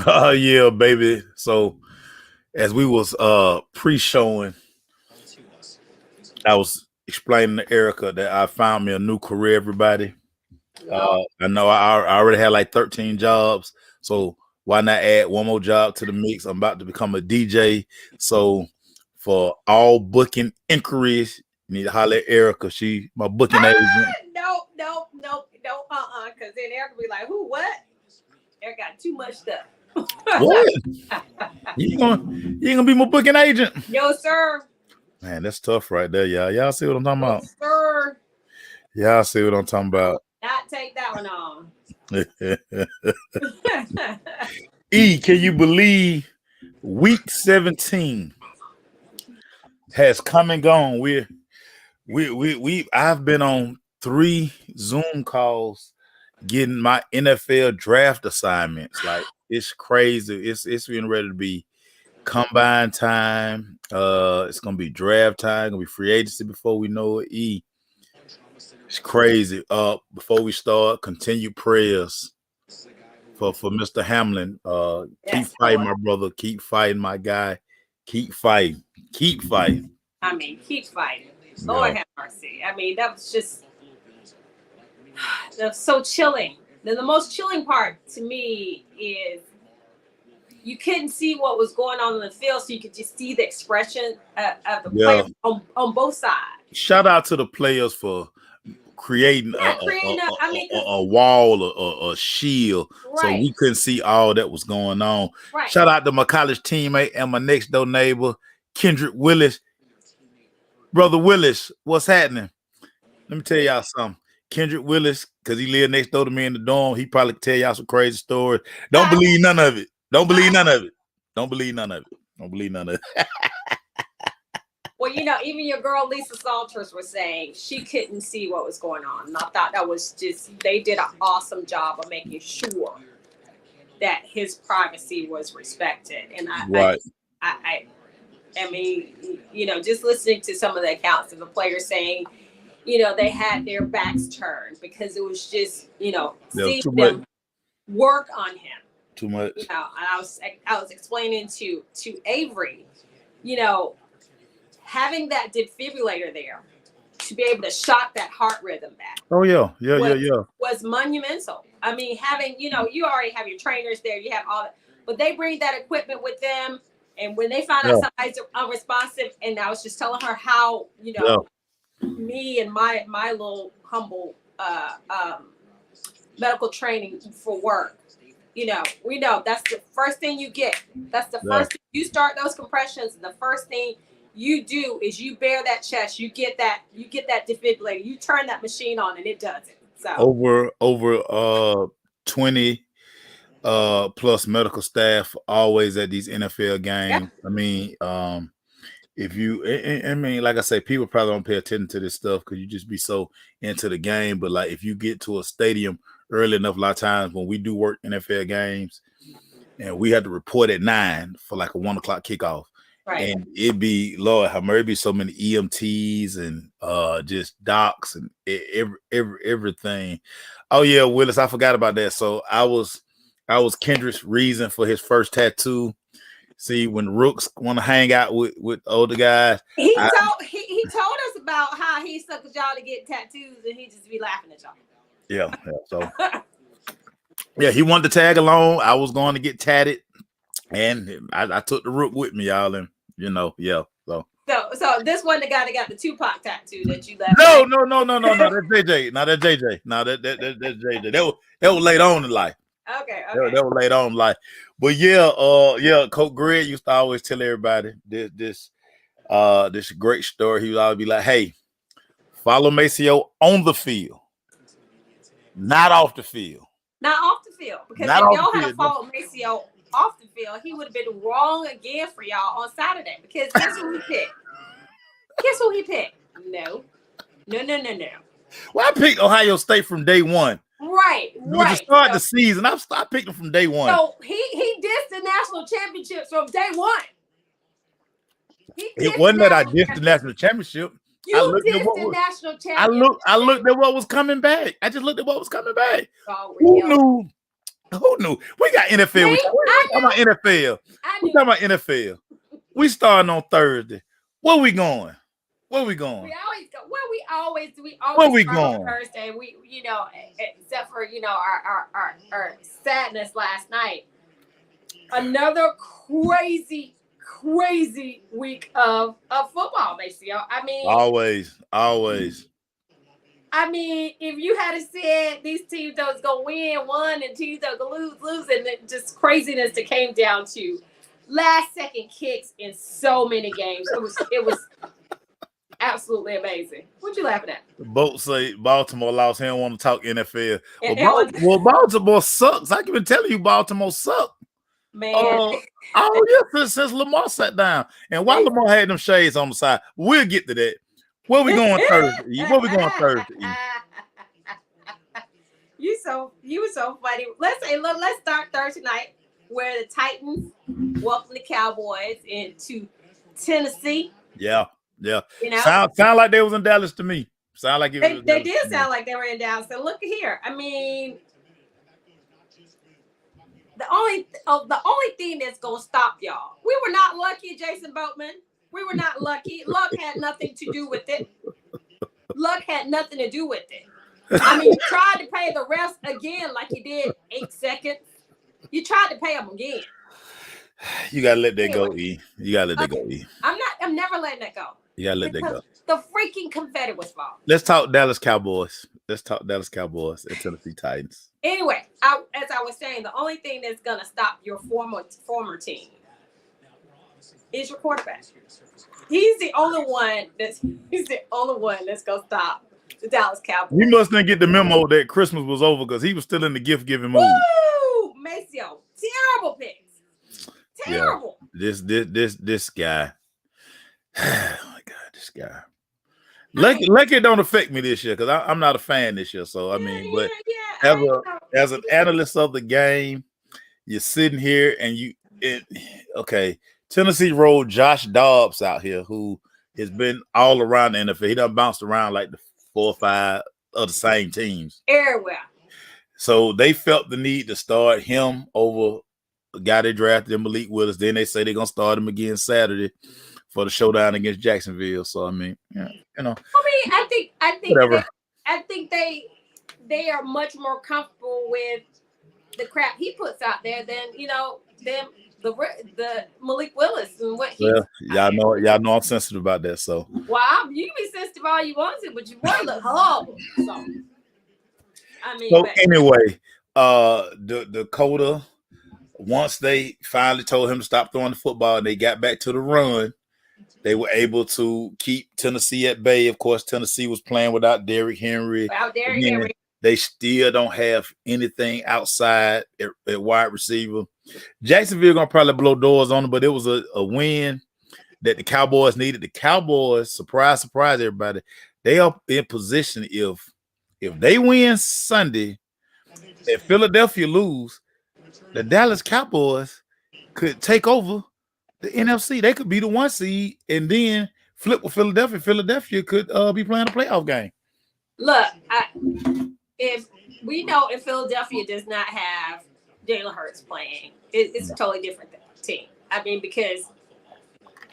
Oh yeah, baby. So as we was pre-showing, I was explaining to Erica that I found me a new career, everybody. Oh, I know I already had like 13 jobs, so why not add one more job to the mix? I'm about to become a DJ. So for all booking inquiries, you need to holler at Erica. She my booking agent. no, no, no, no, because then Eric will be like, who, what? Eric got too much stuff. What? You ain't gonna be my booking agent? No, sir. Man, that's tough right there, y'all. Y'all see what I'm talking No, about? sir. Y'all see what I'm talking about? Not take that one on. E, can you believe week 17 has come and gone? We I've been on 3 Zoom calls getting my NFL draft assignments. Like it's crazy. It's getting ready to be combine time. It's gonna be draft time, gonna be free agency before we know it. E. It's crazy. Before we start, continue prayers for Mr. Hamlin. Keep Yes, fighting, Lord. my brother. Keep fighting, my guy. Keep fighting. Keep fighting. I mean, keep fighting. Yeah. Lord have mercy. I mean, that was just that was so chilling. Then the most chilling part to me is you couldn't see what was going on in the field, so you could just see the expression of the Yeah. players on both sides. Shout out to the players for creating Yeah, creating a, I mean, a wall, a shield, so right, we couldn't see all that was going on. right. Shout out to my college teammate and my next door neighbor, Kendrick Willis. Brother Willis, what's happening? Let me tell y'all something. Kendrick Willis, because he lived next door to me in the dorm, he probably tell y'all some crazy stories. Don't believe none of it. Don't believe none of it. Don't believe none of it. Don't believe none of it. Well, even your girl Lisa Salters was saying she couldn't see what was going on. And I thought that was just, they did an awesome job of making sure that his privacy was respected. And Right. I mean, just listening to some of the accounts of the players saying, they had their backs turned because it was just, seeing Too much. them work on him. Too much. And I was explaining to Avery, having that defibrillator there to be able to shock that heart rhythm back. Oh yeah. Yeah. Was monumental. I mean, having, you already have your trainers there, you have all that, but they bring that equipment with them. And when they find out somebody's unresponsive, and I was just telling her how, me and my little humble medical training for work, we know that's the first thing you get. That's the first thing you start those compressions. The first thing you do is you bare that chest. You get that defibrillator. You turn that machine on, and it does it. So over 20 plus medical staff always at these NFL games. Yeah. I mean, if you, I mean, like I say, people probably don't pay attention to this stuff because you just be so into the game. But like, if you get to a stadium early enough, a lot of times when we do work NFL games, and we had to report at 9 for like a 1 o'clock kickoff. Right. And it'd be, Lord, how it'd be so many EMTs and just docs and everything. Oh yeah, Willis, I forgot about that. So I was Kendrick's reason for his first tattoo. See, when Rooks want to hang out with older guys, he told us about how he sucked y'all to get tattoos, and he just be laughing at y'all. Yeah. So yeah, he wanted to tag along. I was going to get tatted, and I took the Rook with me, y'all, and yeah. So this one, the guy that got the Tupac tattoo that you left. No. That's JJ. No, that's JJ. No, that's JJ. That was late on in life. Okay. That was late on in life. But yeah, Coach Greg used to always tell everybody this great story. He would always be like, "Hey, follow Maceo on the field, not off the field." Not off the field, because if y'all had followed Maceo off the field, he would have been wrong again for y'all on Saturday. Because guess who he picked? No. Well, I picked Ohio State from day one. Right. To start the season, I picked him from day one. So he dissed the national championships from day one. It wasn't that I dissed the national championship. You dissed the national championship. I looked at what was coming back. I just looked at what was coming back. Who Who knew? We got NFL. We talking about NFL. We talking about NFL. We starting on Thursday. Where we going? Where we going? We always go. We always Where we going? On Thursday. We except for our sadness last night. Another crazy week of football, Maceo. I mean, always. I mean, if you had said these teams that was gonna win and teams that was gonna lose, and just craziness that came down to last second kicks in so many games. It was absolutely amazing. What you laughing at? The boat say Baltimore lost. He don't want to talk NFL. Well, Baltimore sucks. I can tell you, Baltimore sucks. Man. Since Lamar sat down. And while Lamar had them shades on the side, we'll get to that. Where we going Thursday? Where we going Thursday? You were so funny. Let's start Thursday night, where the Titans welcome the Cowboys into Tennessee. Yeah. Sound like they was in Dallas to me. Sound like they did sound like they were in Dallas. So look here. I mean, the only thing that's gonna stop y'all. We were not lucky, Jason Boatman. We were not lucky. Luck had nothing to do with it. I mean, you tried to pay the refs again like you did 8 seconds. You tried to pay them again. You gotta let that go, E. You gotta let that go, E. I'm never letting that go. You gotta let that go. The freaking confetti was falling. Let's talk Dallas Cowboys. Let's talk Dallas Cowboys and Tennessee Titans. Anyway, as I was saying, the only thing that's gonna stop your former team is your quarterback. He's the only one that's gonna stop the Dallas Cowboys. You must not get the memo that Christmas was over because he was still in the gift giving mood. Woo! Maceo, terrible picks. Terrible. Yeah. This guy. Oh my God, this guy. Lucky it don't affect me this year because I'm not a fan this year. So I mean, but as an analyst of the game, you're sitting here and okay. Tennessee rolled Josh Dobbs out here, who has been all around the NFL. He done bounced around like the 4 or 5 of the same teams. Everywhere. So they felt the need to start him over a guy they drafted, Malik Willis. Then they say they're gonna start him again Saturday for the showdown against Jacksonville. So I mean, I think whatever. I think they are much more comfortable with the crap he puts out there than the Malik Willis and what he. Well, y'all know I'm sensitive about that. So wow, you can be sensitive all you want to, but you want to look horrible. So I mean. So anyway, Dakota, once they finally told him to stop throwing the football and they got back to the run, they were able to keep Tennessee at bay. Of course, Tennessee was playing without Derrick Henry. They still don't have anything outside at wide receiver. Jacksonville gonna probably blow doors on them, but it was a win that the Cowboys needed. The Cowboys, surprise, everybody, they are in position if they win Sunday and Philadelphia lose, the Dallas Cowboys could take over the NFC. They could be the 1 seed and then flip with Philadelphia. Philadelphia could be playing a playoff game. Look, if Philadelphia does not have Jalen Hurts playing, it's a totally different team. I mean, because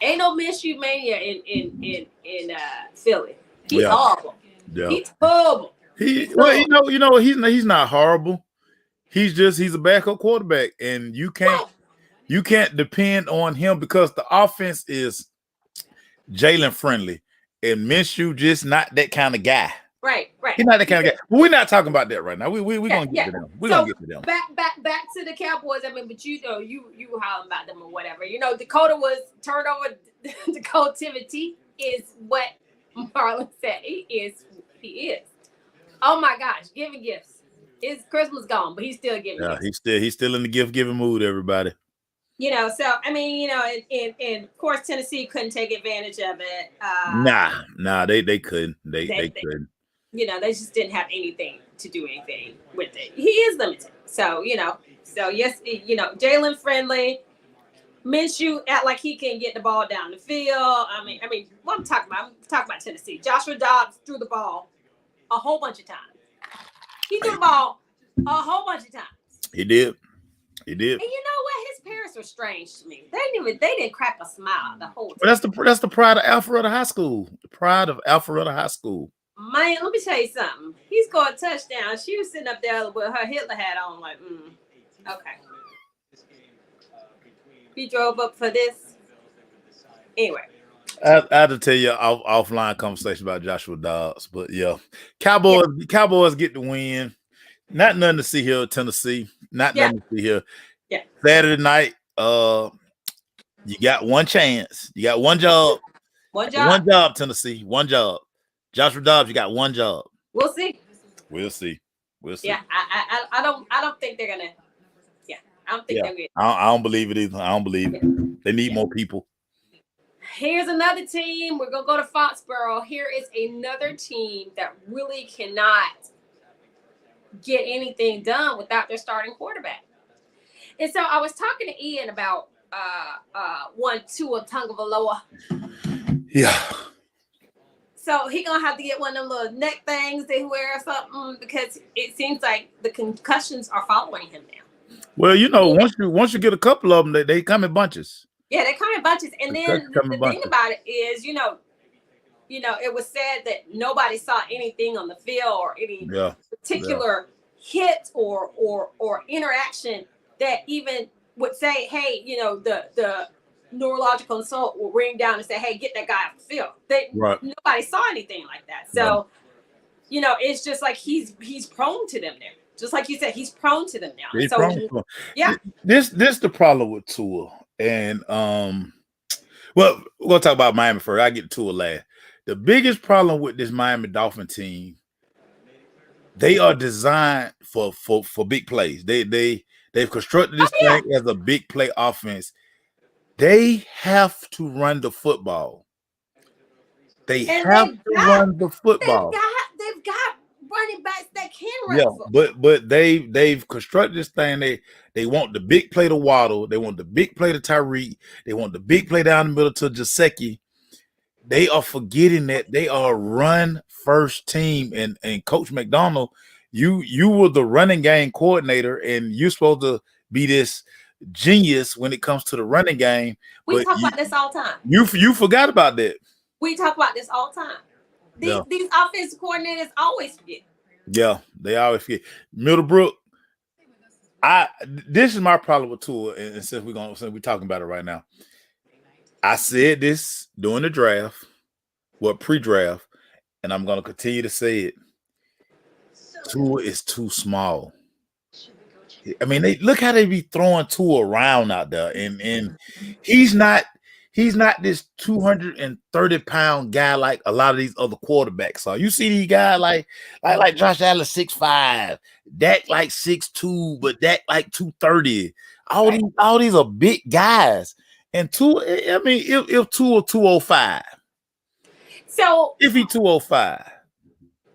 ain't no Minshew mania in Philly. He's horrible. Yeah. He's horrible. He's not horrible. He's a backup quarterback, and you can't depend on him because the offense is Jalen friendly, and Minshew just not that kind of guy. Right. He's not that kind of guy. But we're not talking about that right now. We're gonna get to them. We're gonna get to them. Back to the Cowboys. I mean, but you were hollering about them or whatever. Dakota was turnover. Dakotivity is what Marlon said. He is. Oh my gosh, giving gifts. His Christmas gone, but he's still giving. Yeah, gifts. he's still in the gift giving mood. Everybody. So I mean, and of course Tennessee couldn't take advantage of it. Nah, they couldn't. They couldn't. They just didn't have anything to do anything with it. He is limited. So yes, Jalen friendly. Minshew act like he can get the ball down the field. I mean, what I'm talking about Tennessee. Joshua Dobbs threw the ball a whole bunch of times. He threw the ball a whole bunch of times. He did. He did. And you know what? His parents were strange to me. They didn't crack a smile the whole time. But that's the pride of Alpharetta High School. The pride of Alpharetta High School. Man, let me tell you something. He scored a touchdown. She was sitting up there with her Hitler hat on, like, okay. He drove up for this. Anyway. I had to tell you offline conversation about Joshua Dobbs, but yeah, Cowboys get the win. Not nothing to see here at Tennessee. Not nothing to see here. Yeah. Saturday night, you got one chance. You got one job. One job. One job, Tennessee. One job. Joshua Dobbs, you got one job. We'll see. We'll see. We'll see. Yeah, I don't think they're gonna. Yeah, I don't think they're gonna. I don't believe it either. I don't believe it. They need more people. Here's another team. We're gonna go to Foxborough. Here is another team that really cannot get anything done without their starting quarterback. And so I was talking to Ian about Tua Tagovailoa. Yeah. So he gonna have to get one of them little neck things they wear or something because it seems like the concussions are following him now. Well, once you get a couple of them, they come in bunches. Yeah, they come in bunches. And then the thing about it is, it was said that nobody saw anything on the field or any particular hit or interaction that even would say, hey, the neurological consult will ring down and say, hey, get that guy off the field. Nobody saw anything like that. So, it's just like he's prone to them there. Just like you said, he's prone to them now. This the problem with Tua. And we're gonna talk about Miami first. I get to Tua last. The biggest problem with this Miami Dolphin team, they are designed for big plays. They've constructed this thing as a big play offense. They have to run the football. They have to run the football. They've got running backs that can run the football. But they've constructed this thing. They want the big play to Waddle. They want the big play to Tyreek. They want the big play down the middle to Gesicki. They are forgetting that they are a run first team. And Coach McDonald, you were the running game coordinator, and you're supposed to be this genius when it comes to the running game. We talk about this all the time. You forgot about that. We talk about this all the time. These offensive coordinators always forget. Yeah, they always forget. Middlebrook, this is my problem with Tua, and since we're talking about it right now, I said this during the draft, pre-draft, and I'm going to continue to say it. Tua is too small. I mean, look how they be throwing Tua around out there, and he's not this 230-pound guy like a lot of these other quarterbacks. So you see these guys like Josh Allen 6'5", Dak like 6'2", but Dak like 230. All these are big guys. And Tua, I mean, if Tua 205. So if he 205.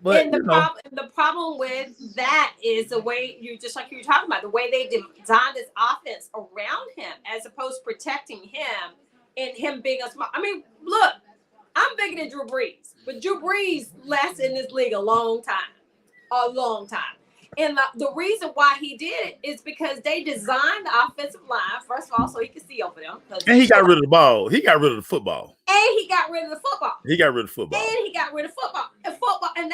But and the problem with that is the way you were talking about, the way they designed this offense around him as opposed to protecting him and him being a small. I mean, look, I'm bigger than Drew Brees, but Drew Brees lasted in this league a long time. And the reason why he did it is because they designed the offensive line, first of all, so he could see over them. And he got rid of the ball. He got rid of the football. And he got rid of the football. And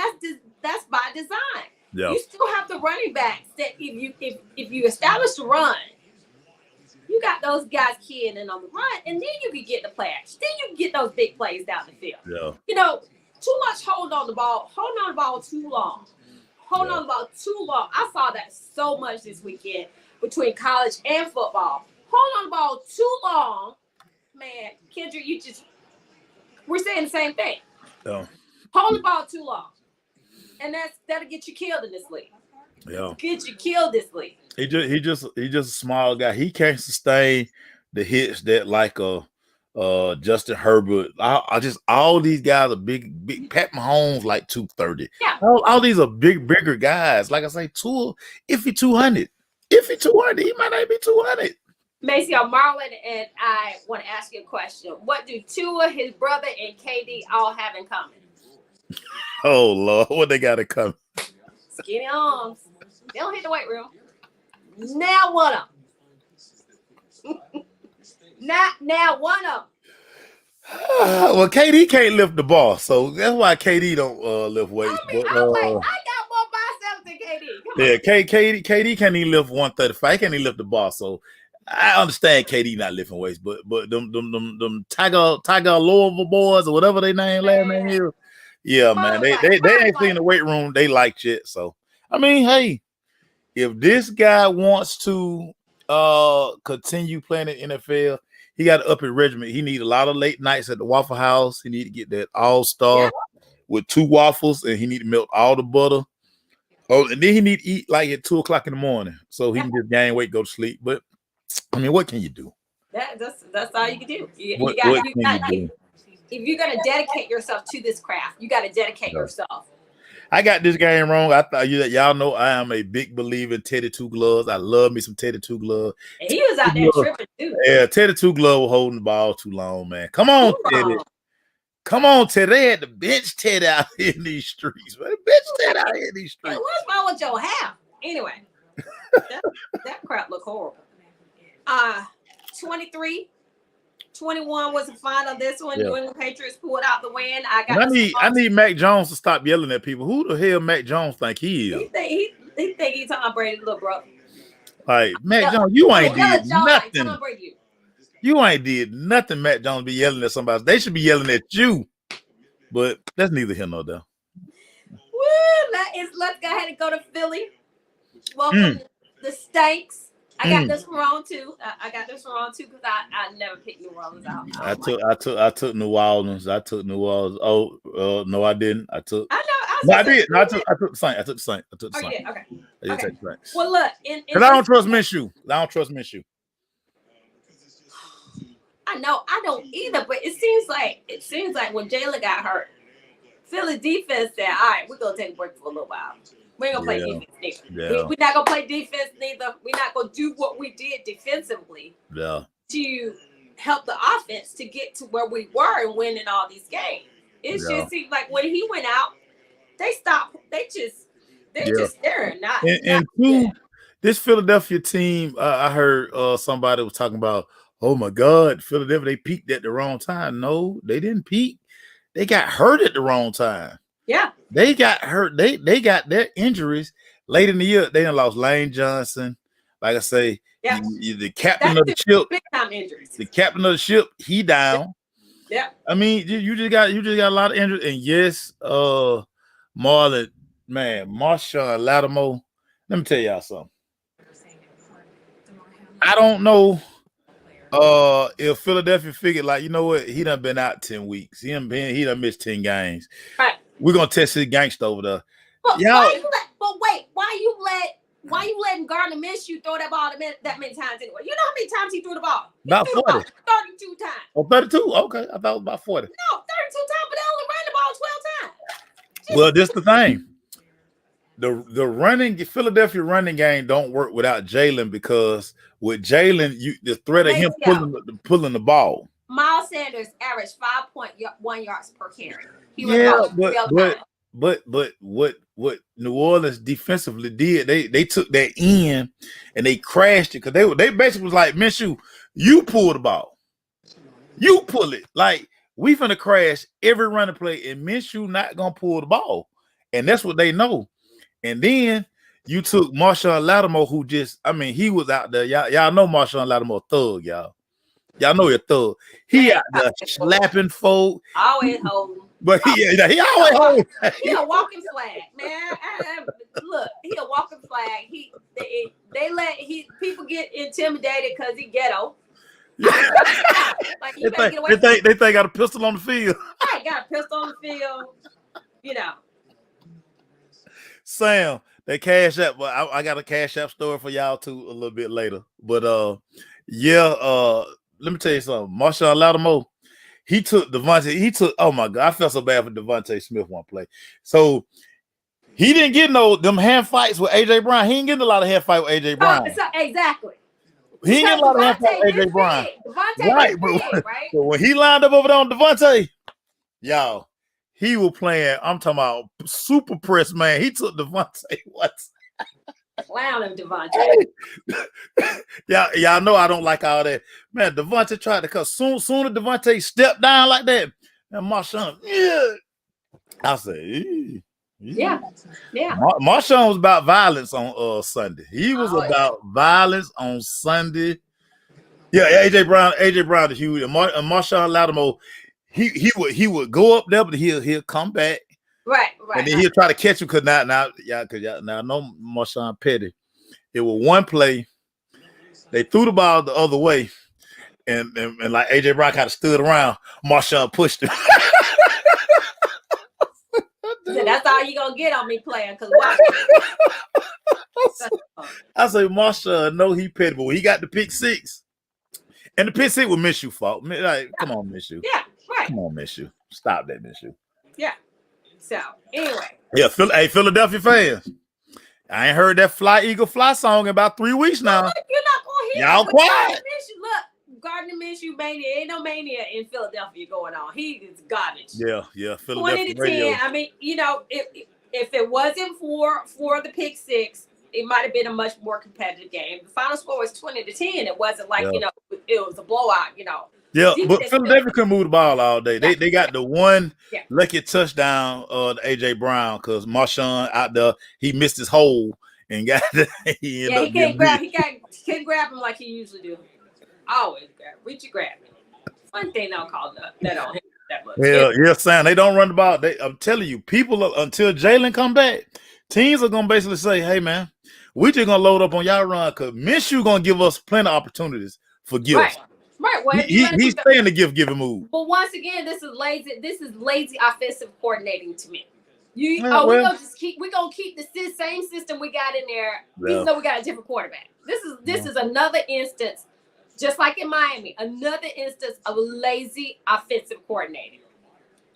that's by design. Yeah. You still have the running backs that if you establish the run, you got those guys keying in on the run, and then you can get the play action. Then you can get those big plays down the field. Yeah. Too much holding on the ball too long. Holding on the ball too long. I saw that so much this weekend between college and football. Holding on the ball too long, man. Kendra, we're saying the same thing. Yeah. Holding the ball too long. And that'll get you killed in this league. Yeah. Get you killed this league. He just a small guy. He can't sustain the hits that like Justin Herbert. All these guys are big. Pat Mahomes like 230. Yeah. All these are bigger guys. Like I say, Tua, if he 200, he might not be 200. Maceo, Marlon and I want to ask you a question. What do Tua, his brother, and KD all have in common? Oh Lord, what they got in common? Skinny arms. They don't hit the weight room. Now one of them. now one of them. Well, KD can't lift the bar, so that's why KD don't lift weights. I mean, I got more biceps than KD. KD can't even lift 135. He can't even lift the bar, so I understand KD not lifting weights, but them Tiger Louisville boys or whatever they last name is, yeah, man, they ain't seen the weight room they like shit. So I mean, hey, if this guy wants to continue playing in the NFL, he got to up his regimen. He need a lot of late nights at the Waffle House. He need to get that all-star with 2 waffles, and he need to melt all the butter. Oh, and then he need to eat like at 2:00 in the morning so he can just gain weight, go to sleep. But I mean, what can you do? That's all you can do. What can you do? If you're gonna dedicate yourself to this craft, you got to dedicate yourself. I got this game wrong. I thought y'all know I am a big believer in Teddy Two Gloves. I love me some Teddy Two Gloves. And he was out there tripping too. Yeah, Teddy Two Gloves was holding the ball too long, man. Come on, Teddy. Come on, Teddy. They had to bench Teddy out in these streets, man. Bench Teddy out in these streets. Hey, what's wrong with your hair? Anyway, that crap look horrible. 23-21 was the final. This one, New England Patriots pulled out the win. I need Mac Jones to stop yelling at people. Who the hell Mac Jones think he is? He think he's Tom Brady's little brother. Like, Mac Jones, you ain't did nothing. You ain't did nothing. Mac Jones be yelling at somebody. They should be yelling at you. But that's neither here nor there. Woo, let's go ahead and go to Philly. Welcome the Stanks. I got this wrong too. I got this wrong too because I never picked New Orleans out. I took New Orleans. I took New Orleans. Oh, no, I didn't. I did. I took the Saints. I took the Saints. Okay. I did take the Saints. Well, look, because I don't trust Minshew. I know I don't either, but it seems like when Jalen got hurt, Philly defense said, "All right, we're gonna take a break for a little while. We ain't gonna play defense neither. We're not gonna play defense neither. We're not gonna do what we did defensively to help the offense to get to where we were and winning all these games. It just seems like when he went out, they stopped. They just staring. This Philadelphia team, I heard somebody was talking about, oh my God, Philadelphia, they peaked at the wrong time. No, they didn't peak. They got hurt at the wrong time. Yeah. They got hurt. They got their injuries late in the year. They done lost Lane Johnson. Like I say, the captain of the ship. Big time injuries. The captain of the ship, he down. Yeah. I mean, you just got a lot of injuries. And yes, Marshawn Lattimore. Let me tell y'all something. I don't know if Philadelphia figured, like, you know what, he done been out 10 weeks. He done missed 10 games. Right. We're gonna test his gangster over there. But why you letting Gardner Minshew throw that ball that many times anyway? You know how many times he threw the ball? About 40. 32 times. Oh, 32? Okay. I thought it was about 40. No, 32 times, but they only ran the ball 12 times. Well, this the thing. The Philadelphia running game don't work without Jalen, because with Jalen, the threat of him pulling the ball. Miles Sanders averaged 5.1 yards per carry. But what New Orleans defensively did, they took that in and they crashed it, because they basically was like, Minshew, you pull the ball, you pull it. Like, we finna crash every running play, and Minshew not gonna pull the ball, and that's what they know. And then you took Marshawn Lattimore, who he was out there. Y'all know Marshawn Lattimore thug, y'all. Y'all know you're thug. He out there slapping folk. Always holding. But he always holding. He a walking flag, man. Look, he a walking flag. People get intimidated because he ghetto. Like, they think got a pistol on the field. I got a pistol on the field. You know. Sam, they Cash App, but I got a Cash App story for y'all too a little bit later. But let me tell you something. Marshawn Lattimore, he took, oh my God, I felt so bad for Devontae Smith one play. So he didn't get them hand fights with AJ Brown. He ain't getting a lot of hand fight with AJ Brown. Exactly. He ain't getting a lot of hand fight with AJ Brown. Right, but when he lined up over there on Devontae, y'all, he was playing, I'm talking about super press, man. He took Devontae Clown of Devontae. Y'all know I don't like all that. Man, Devontae tried to cut. Soon as Devontae stepped down like that, and Marshawn, I said, yeah. Marshawn was about violence on Sunday. He was about violence on Sunday. Yeah, AJ Brown is huge. And Marshawn Lattimore, he would go up there, but he'll come back. Right. And then he'll try to catch him because now I know Marshawn Petty. It was one play. They threw the ball the other way, and like AJ Brown kind of stood around. Marshawn pushed him. So that's all you gonna get on me playing, because I say Marshawn, no, he petty, but when he got the pick six, and the pick six was Minshew fault. Like, come on, Minshew. Yeah, right. Come on, Minshew. Stop that, Minshew. Yeah. So anyway. Yeah, Philadelphia fans. I ain't heard that Fly Eagle Fly song in about 3 weeks now. You're not gonna hear y'all quiet. Look, Gardner Minshew mania. Ain't no mania in Philadelphia going on. He is garbage. Yeah. Philadelphia 20-10. I mean, if it wasn't for the pick six, it might have been a much more competitive game. The final score was 20-10. It wasn't like it was a blowout. Yeah, but Philadelphia couldn't move the ball all day. They got the one lucky touchdown to AJ Brown because Marshawn out there, he missed his hole and got he can't grab him like he usually do. Always reach and grab him. One thing don't call that on him that much. Yeah, Sam. They don't run the ball. I'm telling you, people until Jalen come back, teams are gonna basically say, "Hey man, we just gonna load up on y'all run because Minshew gonna give us plenty of opportunities for gifts." Right. Well, he's staying the gift-giving move. But once again, this is lazy offensive coordinating to me. We're gonna keep the same system we got in there, even though we got a different quarterback. This is another instance, just like in Miami, another instance of lazy offensive coordinating.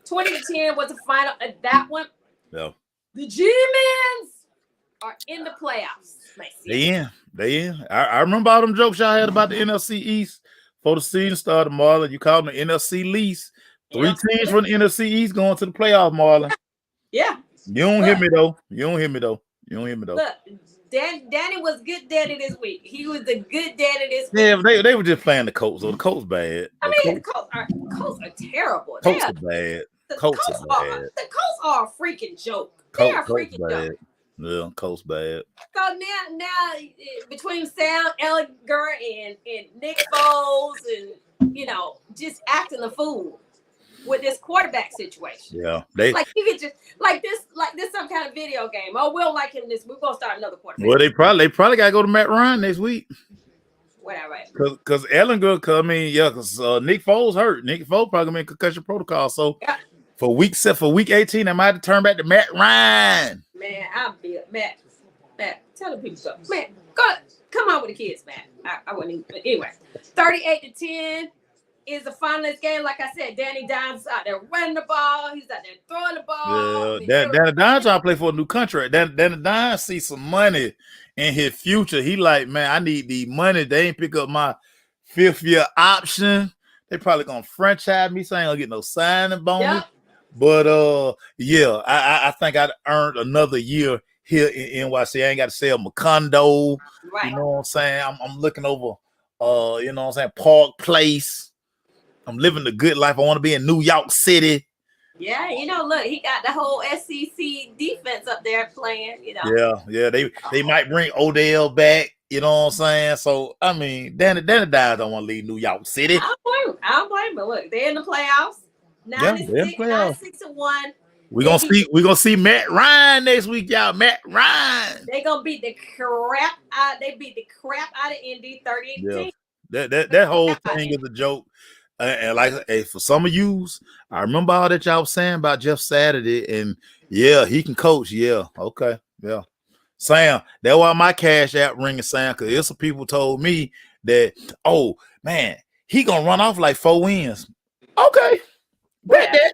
20-10 was the final of that one. Yeah. The G-Mans are in the playoffs. They in. I remember all them jokes y'all had about the NFC East. Before the season started, Marlon, you called them the NFC least. 3 teams from the NFC East going to the playoffs, Marlon. Yeah. You don't hear me though. Look, Danny was good daddy this week. He was a good daddy this week. Yeah, they were just playing the Colts. So the Colts bad. The Colts are terrible. Colts are bad. The Colts are a freaking joke. They are a freaking joke. Yeah, Colts bad. So now between Sam Ellinger and Nick Foles and just acting a fool with this quarterback situation. Yeah, like you could just like this some kind of video game. Oh, we'll like him this. We're gonna start another quarterback. Well, they probably gotta go to Matt Ryan next week. Whatever. Because Ellinger, because Nick Foles hurt. Nick Foles probably been concussion protocol. So for week 18, they might have to turn back to Matt Ryan. Man, I'll be Matt. Tell the people something. Man, come on with the kids, Matt. I wouldn't even. But anyway, 38-10 is the finalist game. Like I said, Danny Dimes out there running the ball. He's out there throwing the ball. Yeah, Danny Dimes trying to play for a new contract. Danny Dimes see some money in his future. He like, man, I need the money. They ain't pick up my 5th-year option. They probably gonna franchise me, so I ain't gonna get no signing bonus. Yep. But I think I'd earned another year here in NYC. I ain't got to sell my condo. Right. You know what I'm saying? I'm looking over you know what I'm saying, Park Place. I'm living the good life. I want to be in New York City. Yeah, look, he got the whole SEC defense up there playing, Yeah, they might bring Odell back, you know what I'm saying? So, I mean, Danny Dimes don't want to leave New York City. I don't blame him. Look, they're in the playoffs. 96-1. We're gonna see Matt Ryan next week, y'all. Matt Ryan. They're gonna beat the crap out. They beat the crap out of Indy 38-10. That whole thing is a joke. And like, hey, for some of yous, I remember all that y'all was saying about Jeff Saturday, and he can coach. Yeah, okay, yeah. Sam, that's why my cash app ringing, Sam, because there's some people told me that, oh man, he gonna run off like 4 wins. Okay, bet that.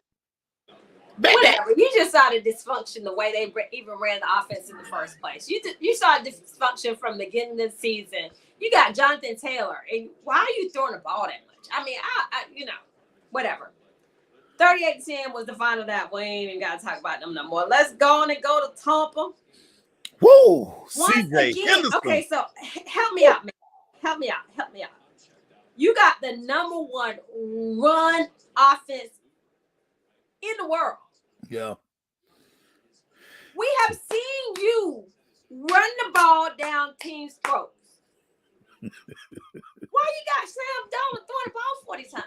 Whatever. You just saw the dysfunction the way they even ran the offense in the first place. You saw dysfunction from the beginning of the season. You got Jonathan Taylor, and why are you throwing the ball that much? I mean, I whatever. 38-10 was the final that we ain't even got to talk about them no more. Let's go on and go to Tampa. Whoa, Once CJ again, Henderson. okay, so help me out, man. Help me out. You got the number one run offense in the world. Yeah. We have seen you run the ball down teams' throats. Why you got Sam Donald throwing the ball 40 times?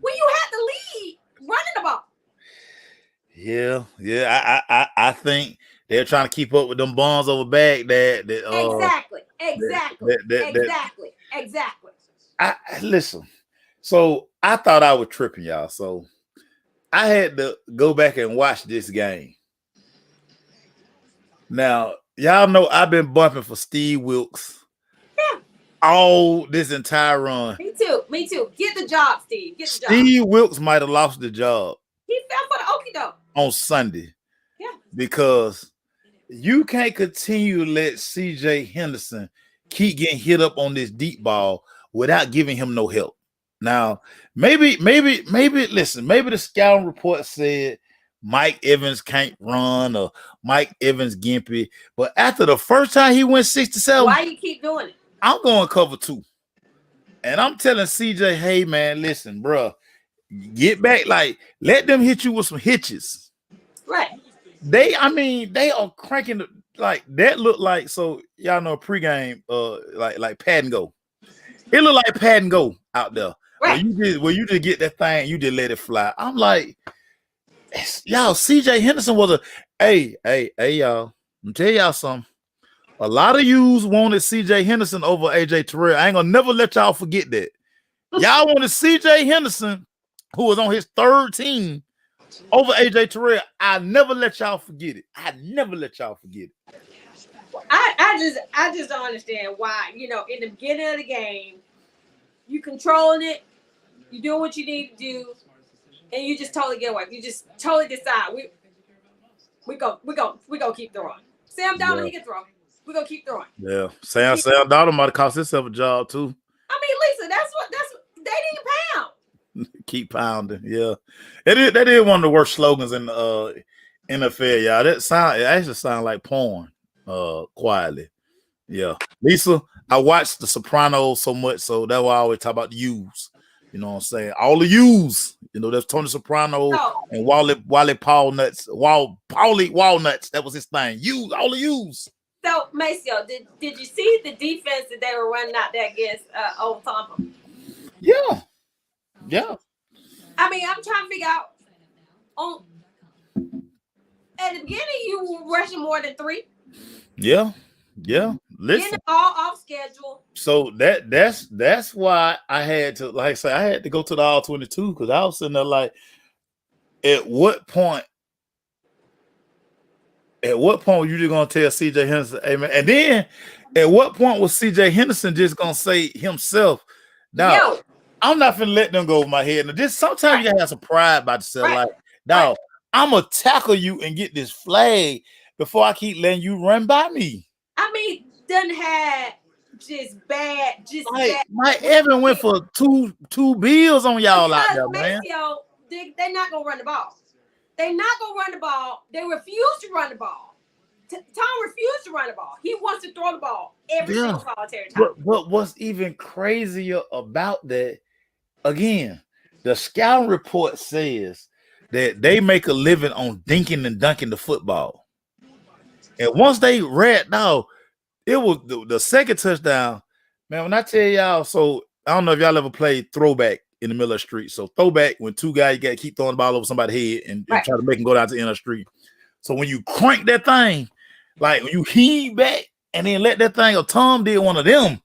When you had the lead running the ball. Yeah. I think they're trying to keep up with them bonds over Baghdad. Exactly. Listen. So I thought I was tripping, y'all. So I had to go back and watch this game. Now, y'all know I've been bumping for Steve Wilks all this entire run. Me too. Get the job, Steve. Get the job. Steve Wilks might have lost the job. He fell for the okie doke on Sunday. Yeah. Because you can't continue to let CJ Henderson keep getting hit up on this deep ball without giving him no help. Now, maybe, listen, maybe the scouting report said Mike Evans can't run or Mike Evans gimpy. But after the first time he went 6-7, why you keep doing it? I'm going cover 2. And I'm telling CJ, hey, man, listen, bro, get back. Like, let them hit you with some hitches. Right. They are cranking like that. Look like, so y'all know pregame, like pad and go. It looked like pad and go out there. Right. Where you just get that thing, you just let it fly. I'm like, y'all, CJ Henderson was hey, y'all. I'm tell y'all something. A lot of yous wanted CJ Henderson over AJ Terrell. I ain't gonna never let y'all forget that. Y'all wanted CJ Henderson, who was on his 3rd team, over AJ Terrell. I never let y'all forget it. I just don't understand why, in the beginning of the game, you controlling it, you doing what you need to do, and you just totally get away. You just totally decide we go keep throwing. Sam Donald, he can throw. We're gonna keep throwing. Yeah. Sam Donald might have cost himself a job too. I mean, Lisa, that's what they didn't pound. Keep pounding. Yeah. That is one of the worst slogans in the NFL, y'all. It actually sounds like porn, quietly. Yeah. Lisa, I watched The Sopranos so much, so that's why I always talk about the U's. You know what I'm saying? All the U's. That's Tony Soprano and Wally Walnuts. Paulie Walnuts. That was his thing. All the U's. So, Maceo, did you see the defense that they were running out there against Old Tampa? Yeah. I mean, I'm trying to figure out. At the beginning, you were rushing more than 3. Yeah. Listen, getting all off schedule. So that's why I had to, like I say, I had to go to the all 22 because I was sitting there like, at what point were you just gonna tell CJ Henderson, hey man? And then at what point was CJ Henderson just gonna say himself, "Dog, I'm not finna let them go over my head." Now, just sometimes you gotta have some pride about yourself, like, "Dog, I'm gonna tackle you and get this flag before I keep letting you run by me." I mean, done had just bad. Mike Evans went for two bills on y'all out there, man. They're not gonna run the ball. They're not gonna run the ball. They refuse to run the ball. Tom refused to run the ball. He wants to throw the ball every single solitary time. But what's even crazier about that, again, the scouting report says that they make a living on dinking and dunking the football. And once they read now, it was the second touchdown. Man, when I tell y'all, so I don't know if y'all ever played throwback in the middle of the street. So throwback, when two guys got to keep throwing the ball over somebody's head and try to make them go down to the end of the street. So when you crank that thing, like when you heave back and then let that thing, or Tom did one of them,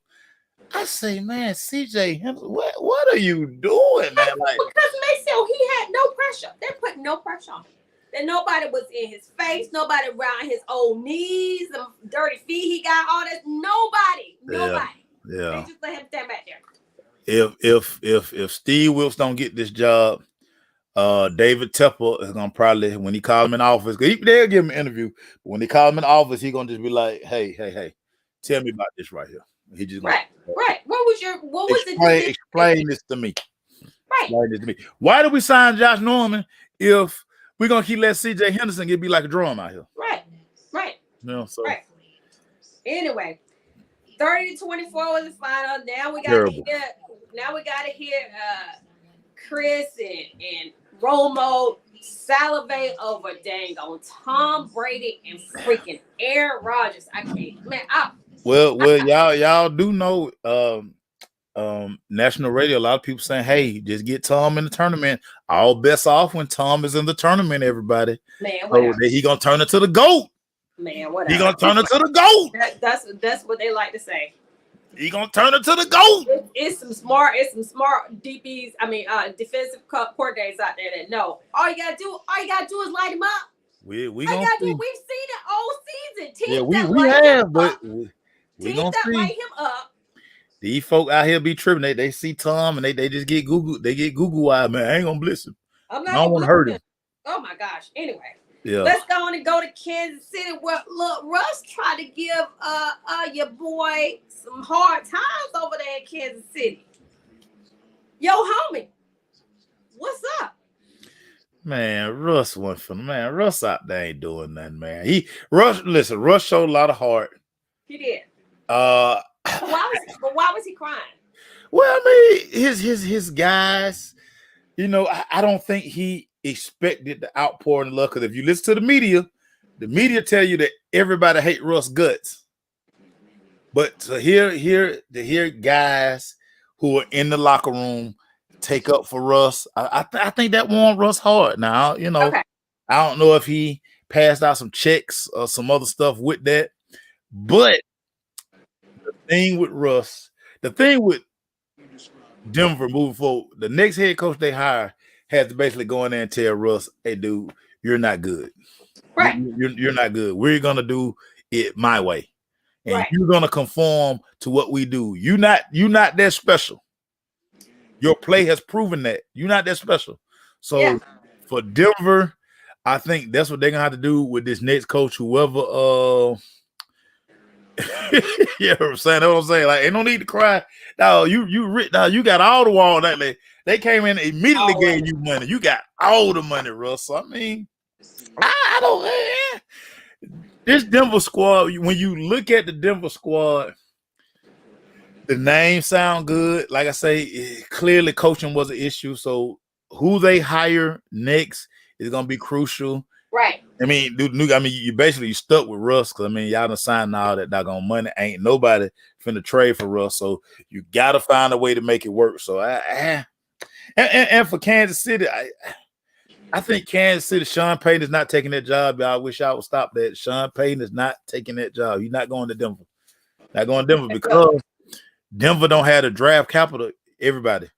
I say, man, CJ Henderson, what are you doing, man? Like, because Maceo, he had no pressure. They put no pressure on him. And nobody was in his face, nobody around his old knees, the dirty feet he got, all that. Nobody. Yeah. They just let him stand back there. If Steve Wilks don't get this job, David Tepper is gonna probably, when he call him in office, they'll give him an interview. But when they call him in office, he gonna just be like, hey, tell me about this right here. He just right. What was explain this to me. Right. Explain this to me. Why did we sign Josh Norman if we're gonna keep letting CJ Henderson be like a drum out here? Right. You know, so right. Anyway, 30-24 was the final. Now we got Terrible. to hear. Now we got to hear Chris and Romo salivate over dang on Tom Brady and freaking Aaron Rodgers. I can't, man. Well, y'all do know national radio, a lot of people saying, hey, just get Tom in the tournament. All bets off when Tom is in the tournament, everybody. Man, whatever. So he gonna turn it to the GOAT. Man, whatever. He gonna turn it to the GOAT. That's what they like to say. He gonna turn it to the GOAT. It's some smart DBs. I mean, defensive coordinators out there that know. All you gotta do is light him up. We We've gonna see. seen it all season. Teams Yeah, we light have, him but up. we Teams gonna that see. light him up. These folk out here be tripping. They see Tom and they just get Google. They get Google eyed, man. I ain't gonna blitz him. I don't want to hurt him. Oh my gosh. Anyway. Yeah. Let's go on and go to Kansas City where look, Russ tried to give your boy some hard times over there in Kansas City. Yo, homie, what's up? Man, Russ went for man. Russ out there ain't doing nothing, man. Russ showed a lot of heart. He did. Why was he crying? Well, I mean, his guys, you know, I don't think he expected the outpouring of love, because if you listen to the media tell you that everybody hate Russ guts. But to hear guys who are in the locker room take up for Russ, I think that warmed Russ hard. Now, you know, okay. I don't know if he passed out some checks or some other stuff with that, but the thing with Denver moving forward, the next head coach they hire has to basically go in there and tell Russ, hey, dude, you're not good. Right. You're not good. We're going to do it my way. And right. You're going to conform to what we do. You're not that special. Your play has proven that. You're not that special. So for Denver, I think that's what they're going to have to do with this next coach, whoever yeah, I'm saying, that's what I'm saying. Like, ain't no need to cry. Now you got all the wall that they came in and immediately gave you money. You got all the money, Russ. I mean, I don't. This Denver squad. When you look at the Denver squad, the names sound good. Like I say, clearly coaching was an issue. So who they hire next is gonna be crucial. Right. I mean, you basically stuck with Russ, because I mean, y'all done signed all that doggone money. Ain't nobody finna trade for Russ, so you gotta find a way to make it work. So and for Kansas City, I think Kansas City, Sean Payton is not taking that job. I wish I would stop that. Sean Payton is not taking that job. He's not going to Denver. Not going to Denver because Denver don't have the draft capital. Everybody,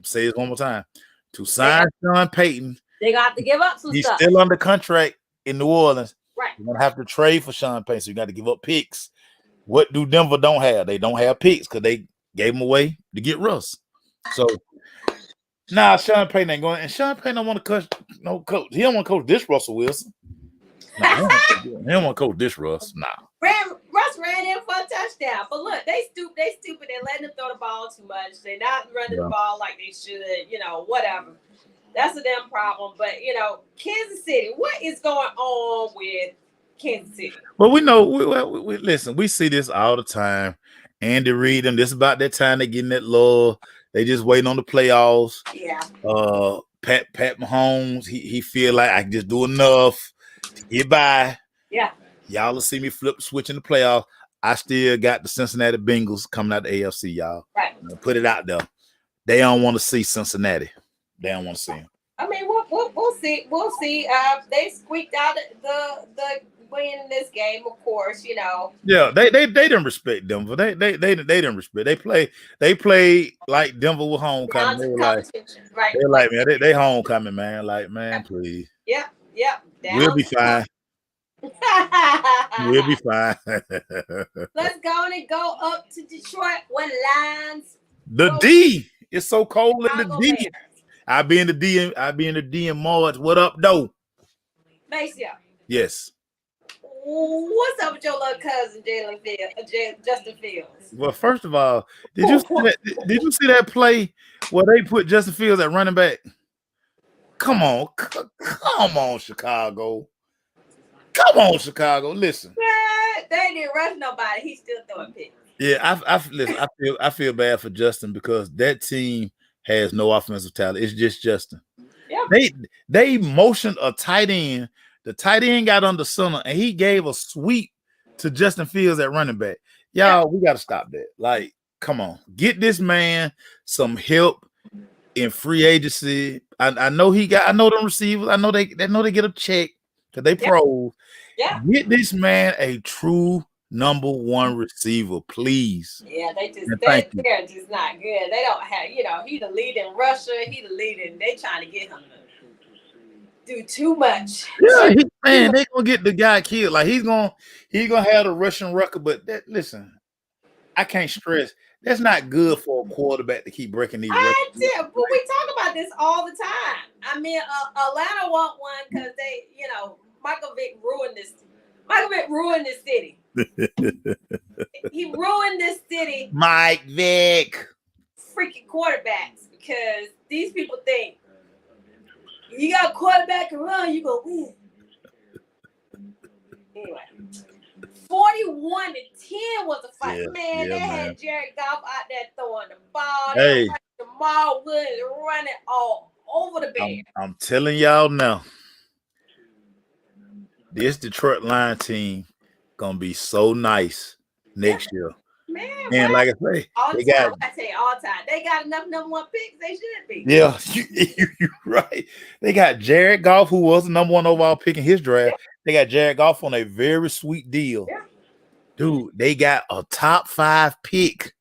say it one more time. To sign Sean Payton, they got to give up some stuff. He's still under contract in New Orleans. Right. You're going to have to trade for Sean Payton, so you got to give up picks. What do Denver don't have? They don't have picks because they gave them away to get Russ. So, Sean Payton ain't going. And Sean Payton don't want to coach. He don't want to coach this Russell Wilson. He don't want to coach this Russ. Russ ran in for a touchdown. But look, they stupid. They're letting him throw the ball too much. They're not running the ball like they should. You know, whatever. That's a damn problem. But, you know, Kansas City, what is going on with Kansas City? Well, we know. We listen, we see this all the time. Andy Reid, and this about that time they getting that love. They just waiting on the playoffs. Yeah. Pat Mahomes, he feel like I can just do enough to get by. Yeah. Y'all will see me flip the switch in the playoffs. I still got the Cincinnati Bengals coming out the AFC, y'all. Right. Put it out there. They don't want to see Cincinnati. They don't want to see him. I mean, we'll see. We'll see. They squeaked out the win in this game, of course. You know. Yeah, they didn't respect Denver. They didn't respect. They played like Denver was homecoming. They were like, man, they homecoming, man. Like, man, please. Yep. We'll be fine. We'll be fine. Let's go up to Detroit where Lions. The D. It's so cold in the D. Bears. I be in the D in March. What up, though? Maceo. Yes. What's up with your little cousin Justin Fields? Well, first of all, did you see that play where they put Justin Fields at running back? Come on, Chicago. Come on, Chicago. Listen. They didn't rush nobody. He's still throwing picks. Yeah, listen, I feel bad for Justin because that team has no offensive talent. It's just Justin. Yeah. They motioned a tight end. The tight end got under center, and he gave a sweep to Justin Fields at running back. Y'all, we got to stop that. Like, come on, get this man some help in free agency. I know them receivers. I know they get a check because they pros. Yeah. Get this man a true number one receiver, please. Yeah, they're just not good. They don't have, he the lead in Russia. He the lead in. They trying to get him to do too much. Yeah, they gonna get the guy killed. Like he's gonna have the Russian record. But listen, I can't stress that's not good for a quarterback to keep breaking these records. But we talk about this all the time. I mean, Atlanta want one because they, Michael Vick ruined this. Michael Vick ruined this city. He ruined this city. Mike Vick. Freaking quarterbacks, because these people think you got a quarterback and run, you go win. Anyway, 41-10 was a fight. They had Jared Goff out there throwing the ball. Hey, Jamal Williams running all over the Bears. I'm telling y'all now, this Detroit Lions team gonna be so nice next year. Man, and like I say, I tell you all the time, they got enough number one picks. They should be. Yeah, you're right. They got Jared Goff, who was the number one overall pick in his draft. Yeah. They got Jared Goff on a very sweet deal. Yeah. Dude, they got a top 5 pick.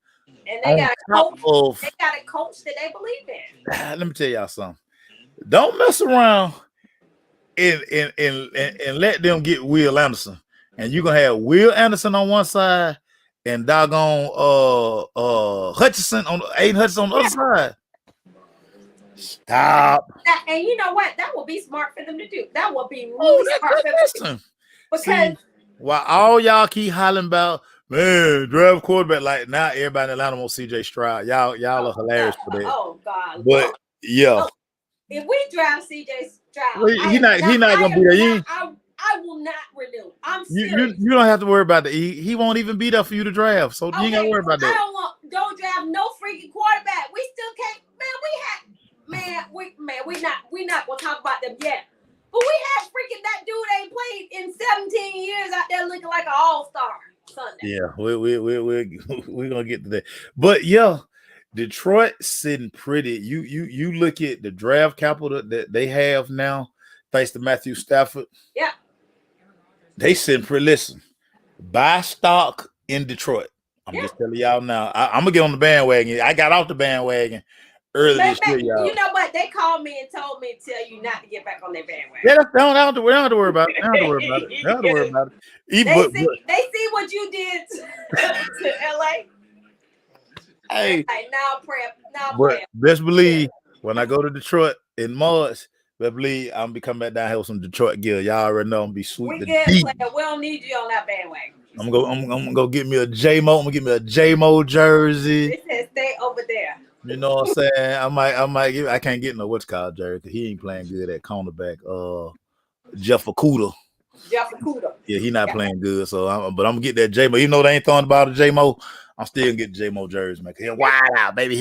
And they got a coach. They got a coach that they believe in. Let me tell y'all something. Don't mess around and let them get Will Anderson. And you're gonna have Will Anderson on one side and doggone Hutchinson on the other side. Stop. And you know what? That would be smart for them to do. That would be really smart for them. Because while all y'all keep hollering about, man, draft quarterback, like now everybody in Atlanta wants CJ Stroud. Y'all are hilarious for that. Oh God. But yeah. If we draft CJ Stroud, well, he not gonna be there. I will not renew. I'm serious. You don't have to worry about that. He won't even be there for you to draft. So you ain't gotta worry about that. Don't draft no freaking quarterback. We still can't, we not gonna talk about them yet. But we had freaking that dude ain't played in 17 years out there looking like an all-star Sunday. Yeah, we're gonna get to that. But yeah, Detroit sitting pretty. You look at the draft capital that they have now, thanks to Matthew Stafford. Yeah. They sitting pretty. Listen, buy stock in Detroit. I'm just telling y'all now. I'm gonna get on the bandwagon. I got off the bandwagon early this year, y'all. You know what? They called me and told me to tell you not to get back on their bandwagon. Yeah, we don't have to worry about it. They don't have to worry about it. They see what you did to LA. Hey, now prep. Best believe when I go to Detroit in March, best believe I'm be coming back down here with some Detroit gear. Y'all already know I'm gonna be sweet. We good, player. We don't need you on that bandwagon. I'm gonna go get me a J-Mo. I'm gonna get me a J-Mo jersey. It says stay over there. You know what I'm saying? I can't get no what's called jersey because he ain't playing good at cornerback. Jeff Okudah. Yeah, he not playing good. So I'm gonna get that J-Mo. Even though they ain't throwing about a J-Mo, I'm still gonna get the J-Mo jersey, man. He'll wide out, baby.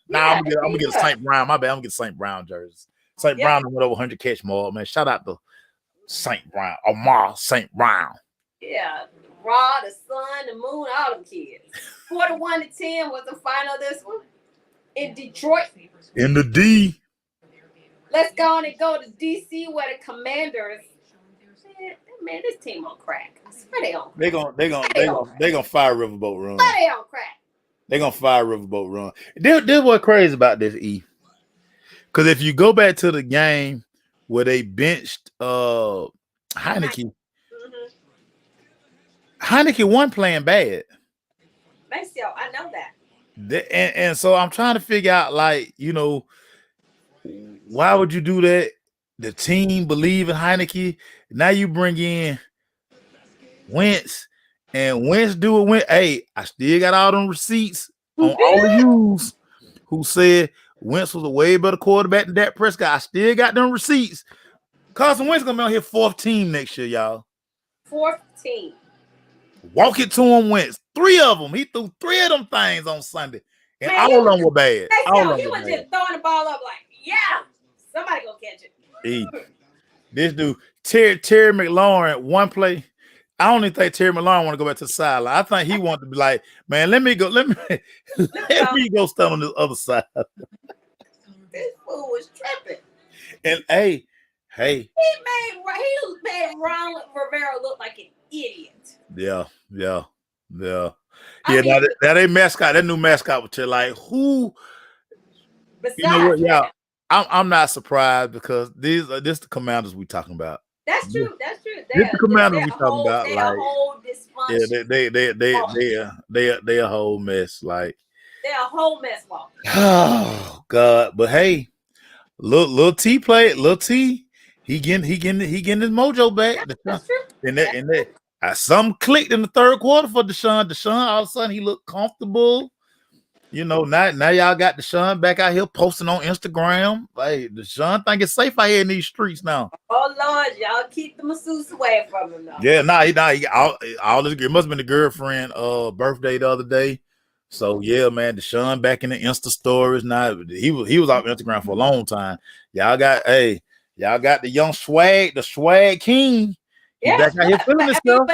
Nah, I'm gonna get a St. Brown. My bad, I'm gonna get St. Brown jersey. St. Brown went over 100 catch more, man. Shout out to St. Brown, Amar St. Brown. Yeah, Raw, the sun, the moon, all them kids. 41-10 was the final of this one in Detroit. In the D. Let's go on and go to DC where the Commanders. Man, this team on crack. I swear they on crack. They gonna fire Riverboat Run. They on crack. They gonna fire Riverboat Run. This what's crazy about this, E. Because if you go back to the game where they benched Heineke, Heineke wasn't playing bad. I know that. And so I'm trying to figure out, like, why would you do that? The team believe in Heineke. Now you bring in Wentz, and Wentz do it. Hey, I still got all them receipts on all of yous who said Wentz was a way better quarterback than Dak Prescott. I still got them receipts. Carson Wentz gonna be on his 4th team next year, y'all. Fourth team. Walk it to him, Wentz. 3 of them. He threw 3 of them things on Sunday. And Man, all of them were bad. All of he them was were just throwing the ball up like, yeah, somebody go catch it. This dude, Terry McLaurin, one play. I don't even think Terry McLaurin want to go back to the sideline. I think he wanted to be like, man, let me go stand on this other side. This fool was tripping. And hey, he made Ron Rivera look like an idiot. Yeah. Now they mascot, that new mascot was like who. Besides, you know what? Yeah, I'm not surprised because this the Commanders we talking about. That's true. This the Commanders we talking about. They're like a whole dysfunction. They a whole mess. Like they're a whole mess. Oh God! But hey, little T played. Little T, he getting his mojo back. That's true. And that some clicked in the third quarter for Deshaun. Deshaun, all of a sudden he looked comfortable. You know, now y'all got Deshaun back out here posting on Instagram. Hey, Deshaun think it's safe out here in these streets now. Oh Lord, y'all keep the masseuse away from him now. Yeah, he all this. It must have been the girlfriend birthday the other day. So yeah, man, Deshaun back in the Insta stories. Now he was off Instagram for a long time. Y'all got the young swag, the swag king. He's back out here feeling himself.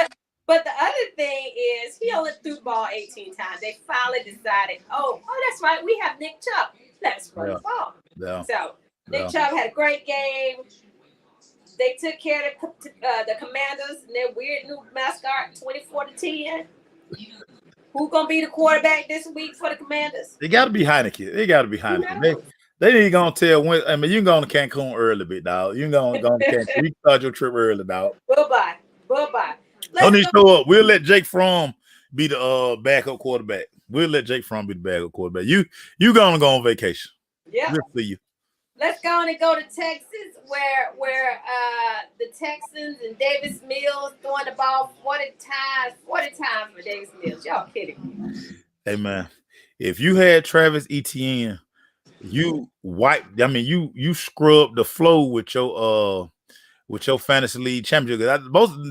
But the other thing is he only threw the ball 18 times. They finally decided, oh, that's right, we have Nick Chubb. Let's run the ball. Yeah. So Nick Chubb had a great game. They took care of the Commanders and their weird new mascot, 24-10. Who's gonna be the quarterback this week for the Commanders? It got to be Heineken. They need to go and tell when. I mean, you can go to Cancun early, big dog. You can go to Cancun. You can start your trip early, dog. Bye-bye. Don't need to show up. We'll let Jake Fromm be the backup quarterback. We'll let Jake Fromm be the backup quarterback. You gonna go on vacation. Yeah. Good for you. Let's go on and go to Texas, where the Texans and Davis Mills throwing the ball 40 times for Davis Mills. Y'all kidding me? Hey man, if you had Travis Etienne, you scrub the flow with your fantasy league championship.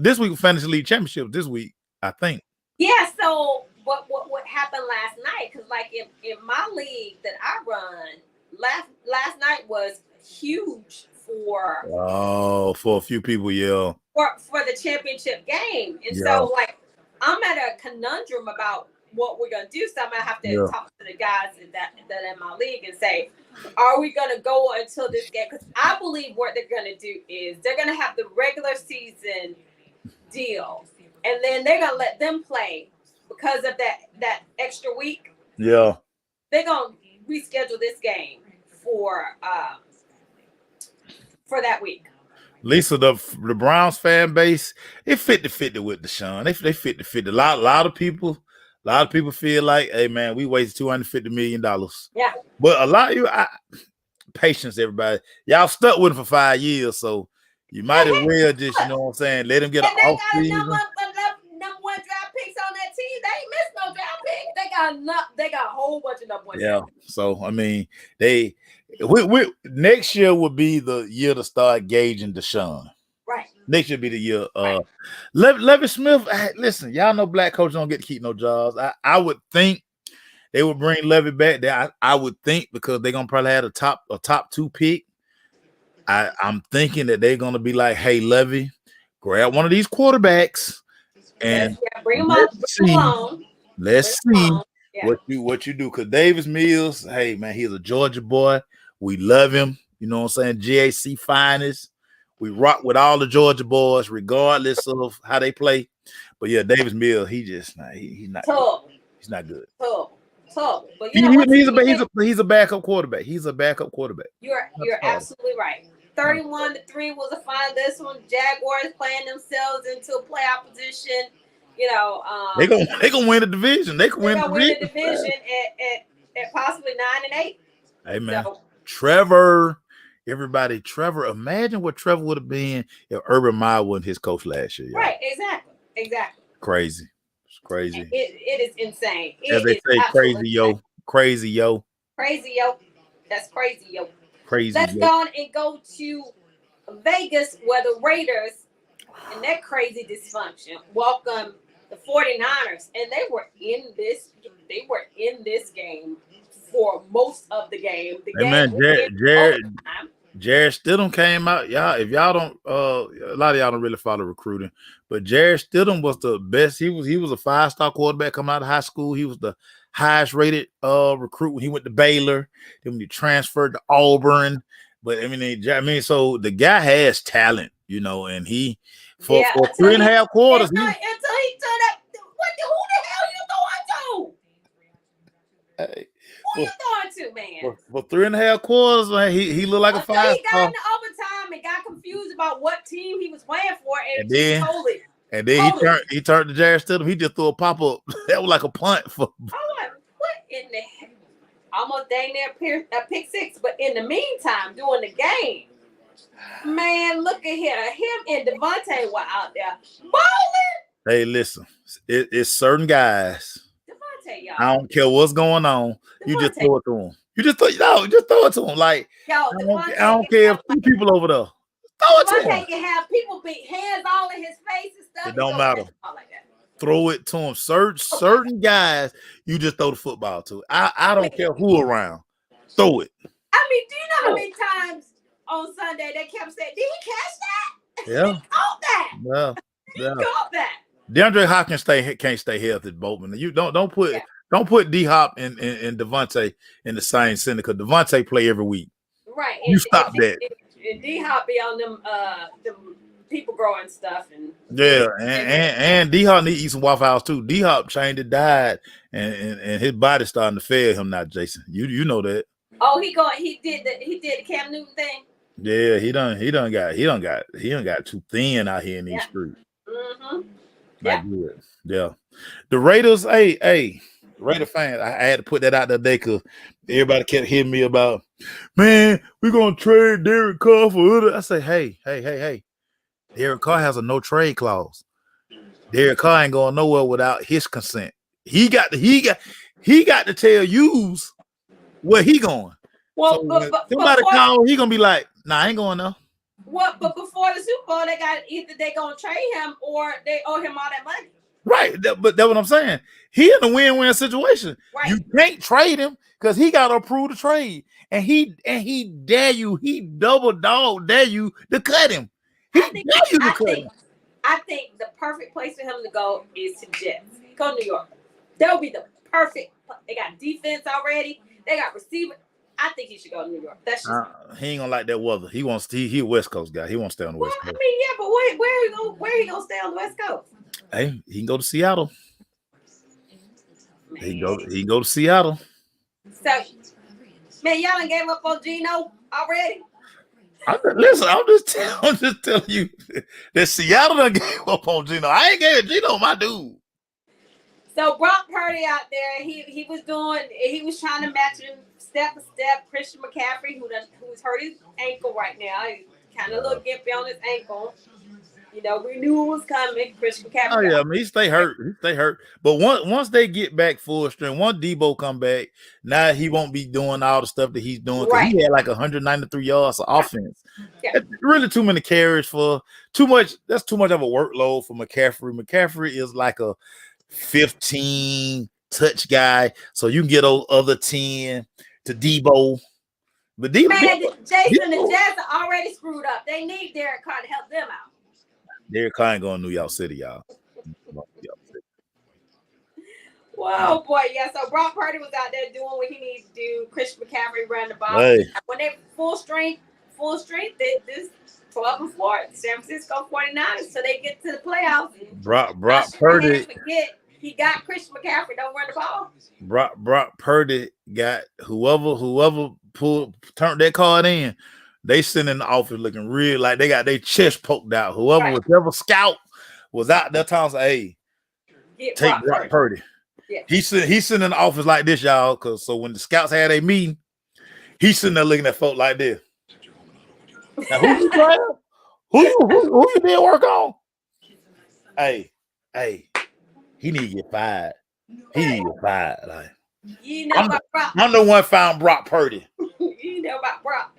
This week fantasy league championship this week, I think. Yeah. So what happened last night? Because like in my league that I run, last night was huge for a few people, yeah. For the championship game, and so like I'm at a conundrum about what we're gonna do. So I'm gonna have to talk to the guys that in my league and say, are we gonna go until this game? Because I believe what they're gonna do is they're gonna have the regular season deal, and then they're gonna let them play because of that extra week. Yeah, they're gonna reschedule this game for that week. Lisa, the Browns fan base, it 50-50 with Deshaun. They 50-50. A lot of people feel like, hey man, we wasted $250 million. Yeah. But a lot of you, patience, everybody. Y'all stuck with him for 5 years, so you might as well just, you know what I'm saying, let him get an off season. Number one draft picks on that team. They ain't missed no draft pick. They got a whole bunch of number one. Yeah. So I mean, we next year would be the year to start gauging Deshaun. Right. Next year be the year. Levy Smith. Listen, y'all know black coaches don't get to keep no jobs. I would think they would bring Levy back there. I would think because they're gonna probably have a top 2 pick. I'm thinking that they're gonna be like, hey, Levy, grab one of these quarterbacks and bring them up. Let's see what you do. Because Davis Mills, hey man, he's a Georgia boy. We love him. You know what I'm saying? GAC finest. We rock with all the Georgia boys, regardless of how they play. But yeah, Davis Mills, he's not tough. He's not good. Tough. But he's a backup quarterback. He's a backup quarterback. You're absolutely right. 31-3 was a final. This one, Jaguars playing themselves into a playoff position. You know, they gonna win the division. They can win the division at possibly 9-8. Hey man, so, Trevor, imagine what Trevor would have been if Urban Meyer wasn't his coach last year. Right, exactly. Crazy. It's crazy. It is insane. As they say, crazy yo. That's crazy yo. Crazy. Let's go on and go to Vegas where the Raiders and that crazy dysfunction. Welcome the 49ers, and they were in this game for most of the game. The Hey man, Jarrett Stidham came out. Y'all, if y'all don't, a lot of y'all don't really follow recruiting, but Jarrett Stidham was the best. He was a 5-star quarterback coming out of high school. He was the highest rated recruit when he went to Baylor. Then when he transferred to Auburn. But I mean, so the guy has talent, you know, and he for 3.5 quarters. Until he turned up. Who the hell you throwing to? Hey, who you throwing to, man? For 3.5 quarters, man, he looked like a 5-star. He got into overtime and got confused about what team he was playing for, and then he turned to Jarrett Stidham. He just threw a pop up. That was like a punt for. I'm like, what in the heck? Almost dang near a pick six, but in the meantime, during the game, man, look at here. Him and Devontae were out there bowling. Hey, listen, it's certain guys. Devontae, y'all. I don't care what's going on. You just throw it to him. Just throw it to him. Like I don't care if 2 people over there. Throw it to him. Devontae can have people beat hands all in his face and stuff. It don't matter. Like that. Throw it to him. Certain guys, you just throw the football to. I don't care who around. Throw it. I mean, do you know how many times on Sunday they kept saying, "Did he catch that? Yeah. He caught that. Yeah. He caught that." DeAndre Hopkins can't stay healthy, Boatman. You don't put D-Hop and Devontae in the same center because Devontae play every week. Right. You stop that. And D-Hop be on them people growing stuff and and D-Hop need to eat some Waffle House too. D-Hop changed it, died, and his body starting to fail him now, Jason. You know that. Oh, he did the Cam Newton thing. Yeah, he done got too thin out here in these streets. Mm-hmm. Yeah. The Raiders, hey, Raider fans, I had to put that out there today because everybody kept hitting me about, man, we're gonna trade Derek Carr for other. I say, hey. Derek Carr has a no trade clause. Derek Carr ain't going nowhere without his consent. He got to tell yous where he going. Well, so somebody call, he gonna be like, nah, I ain't going there. Well, but before the Super Bowl, they got either they gonna trade him or they owe him all that money. Right, but that's what I'm saying. He in a win-win situation. Right. You can't trade him because he got to approve the trade, and he dare you, he double dog dare you to cut him. I think the perfect place for him to go is to Jets. Go to New York. That'll be the perfect. They got defense already. They got receiver. I think he should go to New York. That's just he ain't gonna like that weather. He a West Coast guy. He won't stay on the West Coast. I mean, yeah, but where he gonna stay on the West Coast? Hey, he can go to Seattle. Man. He can go to Seattle. So, man, y'all done gave up on Geno already. I'm just telling you that Seattle done gave up on Geno. I ain't gave Geno my dude. So Brock Purdy out there, he was trying to match him step for step. Christian McCaffrey, who's hurt his ankle right now, he's kind of a little gimpy on his ankle. You know, we knew it was coming. Christian McCaffrey. Oh yeah, I mean he stay hurt. But once they get back full strength, once Debo come back, now he won't be doing all the stuff that he's doing. Right. He had like 193 yards of offense. Yeah. That's really too many carries for too much. That's too much of a workload for McCaffrey. McCaffrey is like a 15 touch guy, so you can get those other 10 to Debo. But Jason, the Jets are already screwed up. They need Derek Carr to help them out. Derek Carr ain't going to New York City, y'all. Whoa, boy, yeah. So Brock Purdy was out there doing what he needs to do. Christian McCaffrey ran the ball. Hey. When they full strength, this 12-4 San Francisco 49ers, so they get to the playoffs. Brock Purdy. He got Christian McCaffrey. Don't run the ball. Brock Purdy got whoever turned that card in. They sitting in the office looking real like they got their chest poked out. Whoever scout was out there telling us, hey, take Brock Purdy. Yeah. He's sitting in the office like this, y'all. So when the scouts had a meeting, he's sitting there looking at folk like this. Now, who you trying? Who you did work on? Hey, he need to get fired. He need to get fired. Like, you know about Brock. I'm the one found Brock Purdy. You know about Brock.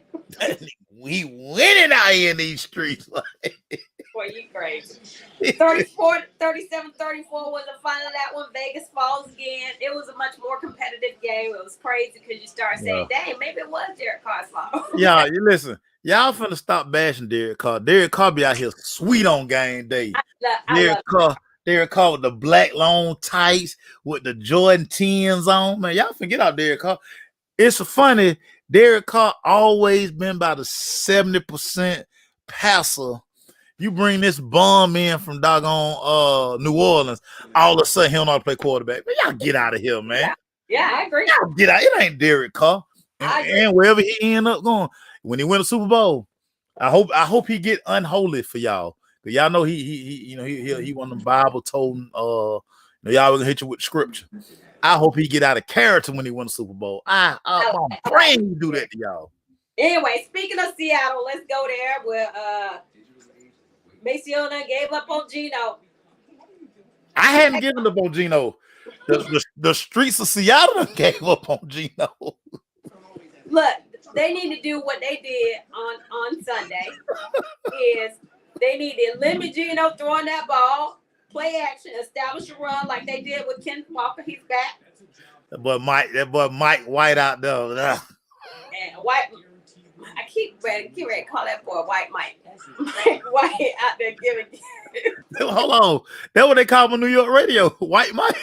We winning out here in these streets. Boy, you crazy. 34, 37, 34 was the final of that one. Vegas falls again. It was a much more competitive game. It was crazy because you start saying, dang, maybe it was Derek Carr's fault. Yeah, you listen. Y'all finna stop bashing Derek Carr. Derek Carr be out here sweet on game day. Derek Carr with the black long tights with the Jordan 10s on. Man, y'all forget out Derek Carr. It's funny. Derek Carr always been about a 70% passer. You bring this bum in from doggone New Orleans, all of a sudden he don't know how to play quarterback. Man, y'all get out of here, man. Yeah, I agree. Y'all get out. It ain't Derek Carr. And wherever he end up going, when he win a Super Bowl, I hope he get unholy for y'all. Cause y'all know he one of them Bible toting y'all gonna hit you with scripture. I hope he get out of character when he win a Super Bowl. I'm praying he do that to y'all. Anyway, speaking of Seattle, let's go there where Mason gave up on Geno. I hadn't given up on Geno. The streets of Seattle gave up on Geno. Look, they need to do what they did on Sunday. Is they need to limit Geno throwing that ball, play action, establish a run like they did with Ken Walker. He's back. That boy Mike White out there. And White, I keep ready to call that boy White Mike. Mike White out there giving. Hold on, that's what they call him on New York radio. White Mike.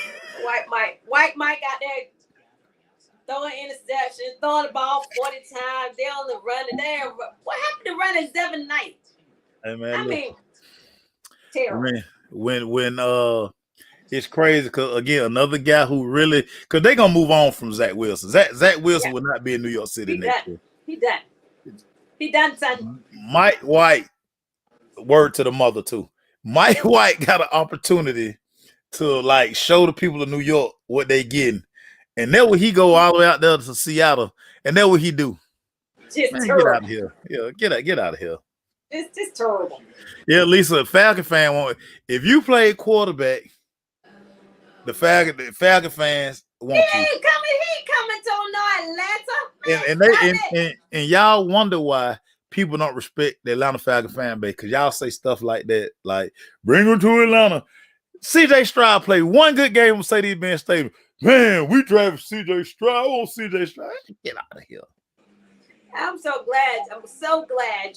White Mike out there throwing interceptions, throwing the ball 40 times. They only running there. What happened to running 7 nights? Hey man, I mean, terrible. When it's crazy because again another guy who really because they're gonna move on from Zach Wilson. Zach Wilson will not be in New York City next year. He done, son. Mike White, word to the mother too. Mike White got an opportunity to like show the people of New York what they getting, and then when he go all the way out there to Seattle, and then what he do? Just Man, terrible. get out of here. Yeah, get out of here. It's just terrible. Yeah, Lisa, a Falcon fan if you play quarterback, the Falcon fans want you. He ain't coming to Atlanta. And y'all wonder why people don't respect the Atlanta Falcon fan base because y'all say stuff like that, like bring him to Atlanta. CJ Stroud played one good game with Mercedes-Benz Stadium. Man, we drafted CJ Stroud. I want CJ Stroud. Get out of here. I'm so glad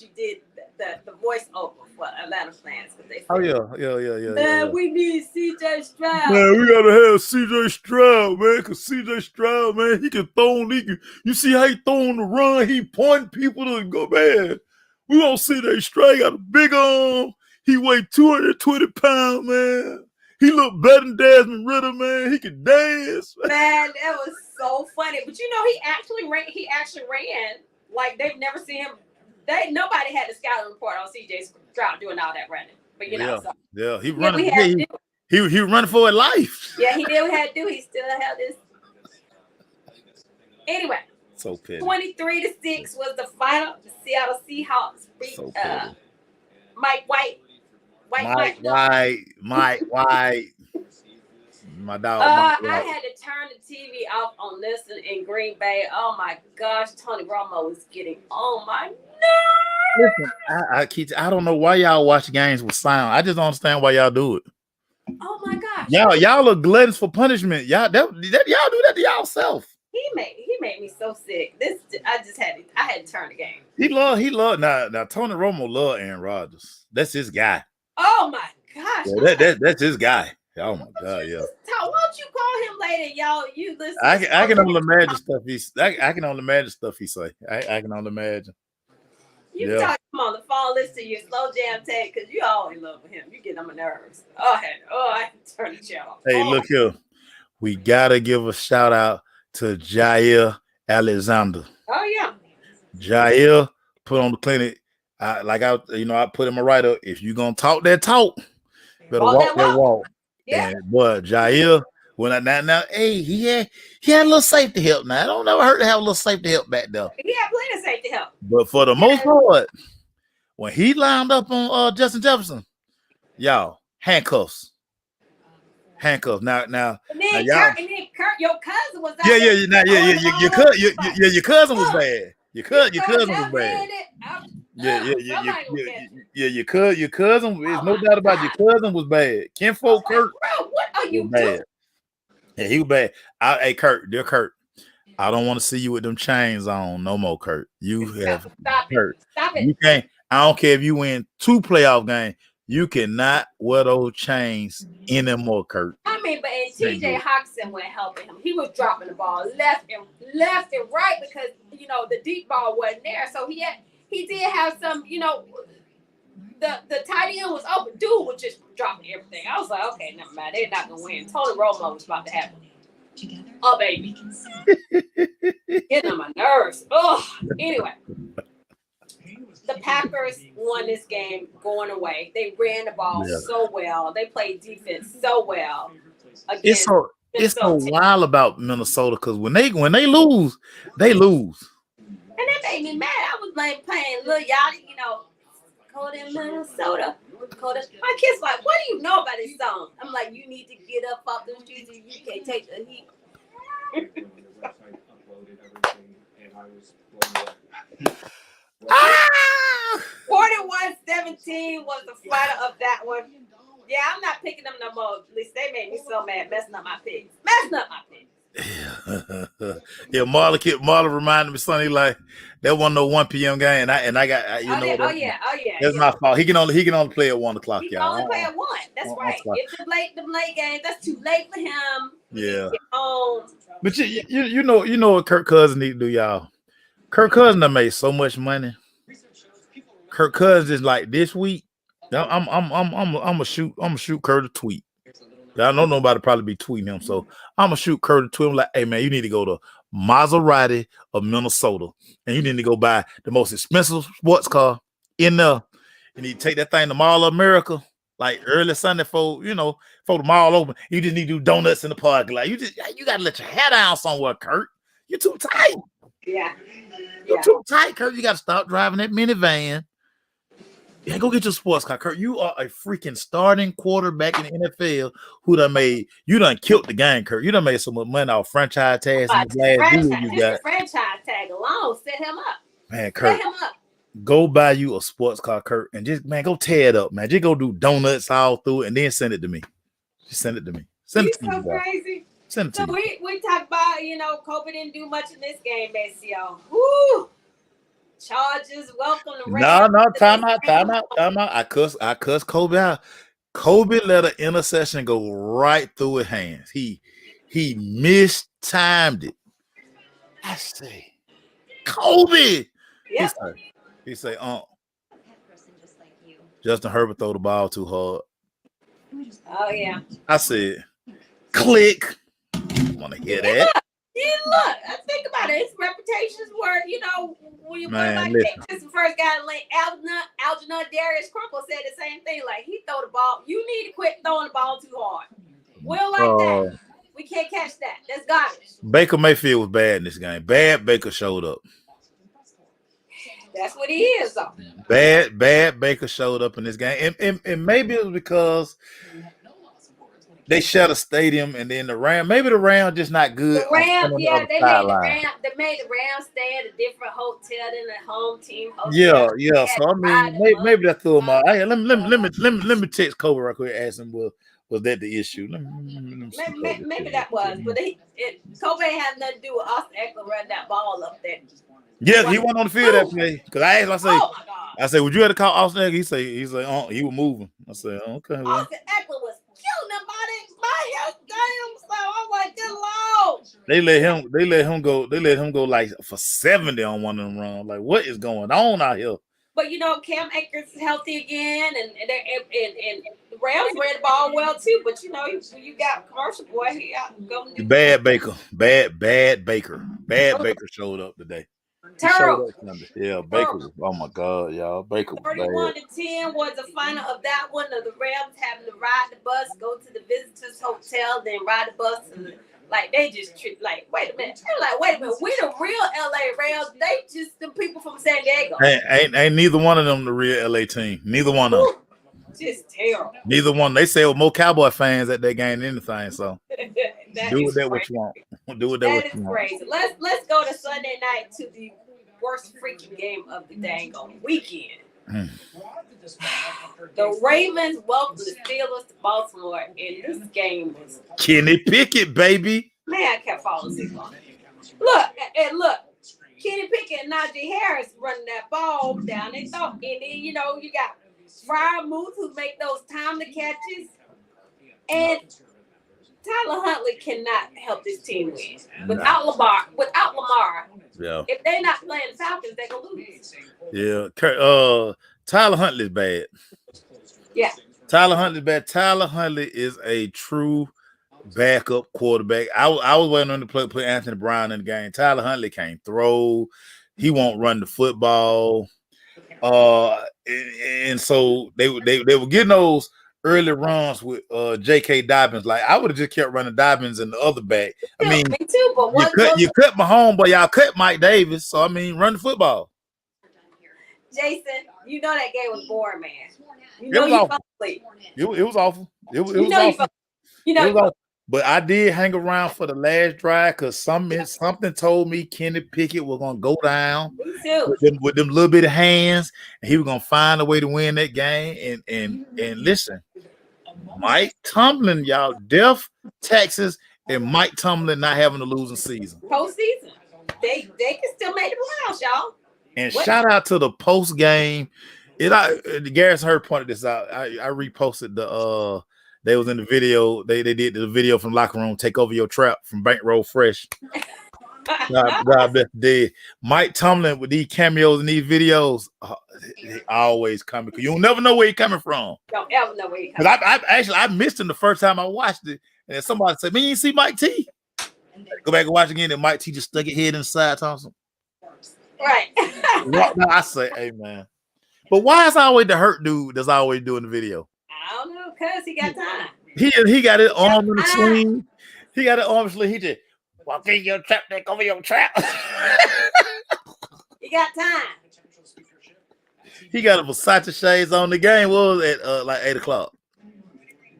you did the voiceover for Atlanta fans. They said, Yeah. We need CJ Stroud. Man, we gotta have CJ Stroud, man, because CJ Stroud, man, he can throw. You see how he throwing the run? He pointing people to go, man. We want CJ Stroud. He got a big arm. He weighed 220 pounds, man. He looked better than Desmond Ritter, man. He could dance. Man, that was so funny. But you know, he actually ran. Like they've never seen him. Nobody had the scouting report on CJ Stroud doing all that running. But you know, he running. He running for his life. Yeah, he did what he had to do. He still held his. Anyway, so petty. 23-6 was the final. The Seattle Seahawks beat Mike White. Mike White. My dog. I had to turn the TV off on Listen in Green Bay. Oh my gosh, Tony Romo was getting on my nerves. Listen, I don't know why y'all watch games with sound. I just don't understand why y'all do it. Oh my gosh. Y'all are gluttons for punishment. Y'all do that to y'allself. He made me so sick. I had to turn the game. He loved now Tony Romo loved Aaron Rodgers. That's his guy. Oh my gosh. Yeah, that's his guy. Oh my God, yeah. Why don't you call him later, y'all? You listen. I can only imagine stuff I can only imagine stuff he say. I can only imagine. You talk him on the phone, listen to your slow jam tape because you all in love with him. You get on my nerves. I had to turn the channel. Hey, look here. We gotta give a shout out to Jair Alexander. Oh yeah. Jair put on the clinic. I put him a write-up. If you're gonna talk that talk, better walk that walk. Yeah. But Jair, he had a little safety help. Now I don't never hurt to have a little safety help back there. He had plenty of safety help. But for the most part, when he lined up on Justin Jefferson, y'all handcuffs. Now. And then Kurt, your cousin was out Your cousin was bad. Your cousin was bad. Your cousin. There's no doubt about your cousin was bad. Kinfolk Kurt. Bro, what are you bad. doing? Yeah, he was bad. Hey, Kurt, dear Kurt, I don't want to see you with them chains on no more, Kurt. You have Kurt. Stop it. You can't. I don't care if you win 2 playoff games. You cannot wear those chains anymore, Kurt. I mean, but TJ Hawkinson went helping him. He was dropping the ball left and right because the deep ball wasn't there. So he did have some, the tight end was open. Dude was just dropping everything. I was like, okay, never mind. They're not gonna win. Tony Romo was about to happen. Oh baby, getting on my nerves. Oh, anyway. The Packers won this game going away. They ran the ball so well. They played defense so well. It's so wild about Minnesota because when they lose, they lose. And that made me mad. I was like playing Lil Yachty, Cold in Minnesota. My kids like, what do you know about this song? I'm like, you need to get up off the streets and you can't take the heat. 41-17 was the final of that one. Yeah, I'm not picking them no more. At least they made me so mad, messing up my picks. Yeah, Marlon reminded me something like that wasn't no 1 p.m. game, and I got Oh yeah. That's my fault. He can only play at 1 o'clock. He can only play at 1. That's right. If the late games, that's too late for him. Yeah. But you know what Kirk Cousins need to do, y'all. Kirk Cousins done made so much money. Kirk Cousins is like this week. I'm gonna shoot Kurt a tweet. I don't know nobody probably be tweeting him, so I'm gonna shoot Kurt a tweet. I'm like, hey man, you need to go to Maserati of Minnesota, and you need to go buy the most expensive sports car in there. You need to take that thing to Mall of America, like early Sunday for the mall open. You just need to do donuts in the parking lot. You gotta let your hair down somewhere, Kurt. You're too tight. Yeah. You're too tight, Kurt. You gotta stop driving that minivan. Yeah, go get your sports car, Kurt. You are a freaking starting quarterback in the NFL you done killed the game, Kurt. You done made so much money off franchise tags and the last deal you got. Franchise tag alone, set him up. Man, Kurt, set him up. Go buy you a sports car, Kurt, and just go tear it up, man. Just go do donuts all through it and then send it to me. Just send it to me. Send it to me. Crazy. Send it to me. We talk about, Kobe didn't do much in this game, Maceo. Woo! Charges, welcome to No, time out. I cuss Kobe out. Kobe let an interception go right through his hands. He mistimed it. I say, Kobe. Yeah. He say, Justin Herbert throw the ball too hard. Oh yeah. I said, click. Want to hear that? Yeah, look, I think about it. His reputations were, when you play like that, this the first guy like Algernon Darius Crumple said the same thing. Like, he throw the ball. You need to quit throwing the ball too hard. We don't like that. We can't catch that. That's garbage. Baker Mayfield was bad in this game. Bad Baker showed up. That's what he is, though. Bad Baker showed up in this game. And maybe it was because they shut a stadium, and then the Rams just not good. The Rams, they made the Rams stay at a different hotel than the home team hotel. Yeah. So I mean, maybe that threw him out. Hey, let me text Kobe right quick. Ask him, was that the issue? Maybe that was, but Kobe had nothing to do with Austin Eckler running that ball up there. Yeah, he went on the field that play. Because I asked him, I say, would you have to call Austin Eckler? He said, he was moving. I said, okay. Well. Austin Eckler was killing him by his damn self. I'm like, good Lord. They let him go like for 70 on one of them runs. Like, what is going on out here? But Cam Akers is healthy again, and the Rams ran the ball well too. But you got commercial boy, he out going. Bad Baker showed up today. Terrible. Yeah, Baker. Oh my God, y'all. Baker. 31-10 was the final of that one. Of the Rams having to ride the bus, go to the visitors' hotel, then ride the bus. And, they just treat wait a minute. They're like, wait a minute. We the real LA Rams. They just the people from San Diego. Ain't neither one of them the real LA team. Neither one of them. Just terrible. Neither one. They sell more Cowboy fans at that game than anything. So do with that what you want. Do with that what you want. That is crazy. Let's go to Sunday night to the worst freaking game of the dang on weekend. The Ravens welcome the Steelers to Baltimore, and this game was Kenny Pickett, baby. Man, I kept falling asleep on it. Look, Kenny Pickett and Najee Harris running that ball down their throat, and then you got Freiermuth who make those timely catches, and Tyler Huntley cannot help this team win without Lamar. Yeah. If they're not playing the Falcons, they're gonna lose. Yeah. Tyler Huntley's bad. Yeah. Tyler Huntley's bad. Tyler Huntley is a true backup quarterback. I was waiting on to play Anthony Brown in the game. Tyler Huntley can't throw. He won't run the football. And so they were getting those early runs with J.K. Dobbins. Like I would have just kept running Dobbins in the other back. I mean, me too, but you cut Mahomes, but y'all cut Mike Davis. So I mean, run the football. Jason, you know that game was boring, man. It was awful. It was awful. It was awful. It was awful. But I did hang around for the last drive because something told me Kenny Pickett was gonna go down with them little bit of hands, and he was gonna find a way to win that game. And listen, Mike Tomlin, y'all, Death, Texas, and Mike Tomlin not having a losing season. Postseason, they can still make the playoffs, y'all. And shout out to the post game. Garrison Hurd pointed this out. I reposted the they was in the video. They did the video from Locker Room, Take Over Your Trap from Bankroll Fresh. God bless the dead. Mike Tomlin with these cameos in these videos, they always coming. You'll never know where he's coming from. Don't ever know where he's coming from. I missed him the first time I watched it. And somebody said, man, you didn't see Mike T? Go back and watch again, and Mike T just stuck his head inside Thompson. Right. I say, hey, man. But why is always the hurt dude that's always doing the video? I don't know, because he got time. He got his arm in the sling. He got his arm in the sling. He just walk in your trap, take over your trap. He got time. He got a Versace shades on. The game was at like 8 o'clock.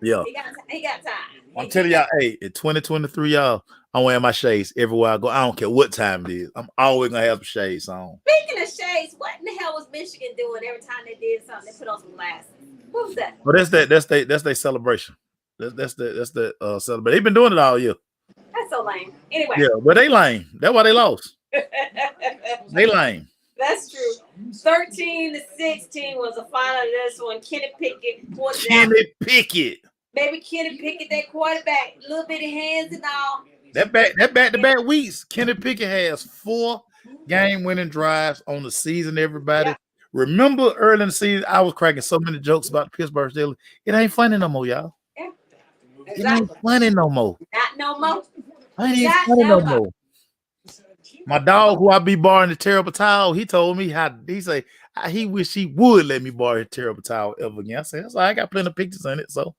Yeah. He got time. I'm telling y'all, hey, in 2023, y'all, I'm wearing my shades everywhere I go. I don't care what time it is. I'm always gonna have some shades on. Speaking of shades, what in the hell was Michigan doing every time they did something? They put on some glasses. What was that? Well, that's their celebration. That's the celebration. They've been doing it all year. That's so lame. Anyway. Yeah, but they lame. That's why they lost. They lame. That's true. 13-16 was the final of this one. Kenny Pickett. Pickett. Baby Kenny Pickett, that quarterback, little bitty hands and all. That back-to-back weeks. Kenny Pickett has 4 game-winning drives on the season. Everybody, remember early in the season, I was cracking so many jokes about the Pittsburgh Steelers. It ain't funny no more, y'all. Yeah, exactly. It ain't funny no more. Not no more. It ain't funny no more. My dog, who I be borrowing the terrible towel, he told me he wish he would let me borrow his terrible towel ever again. I said, that's all right. I got plenty of pictures in it, so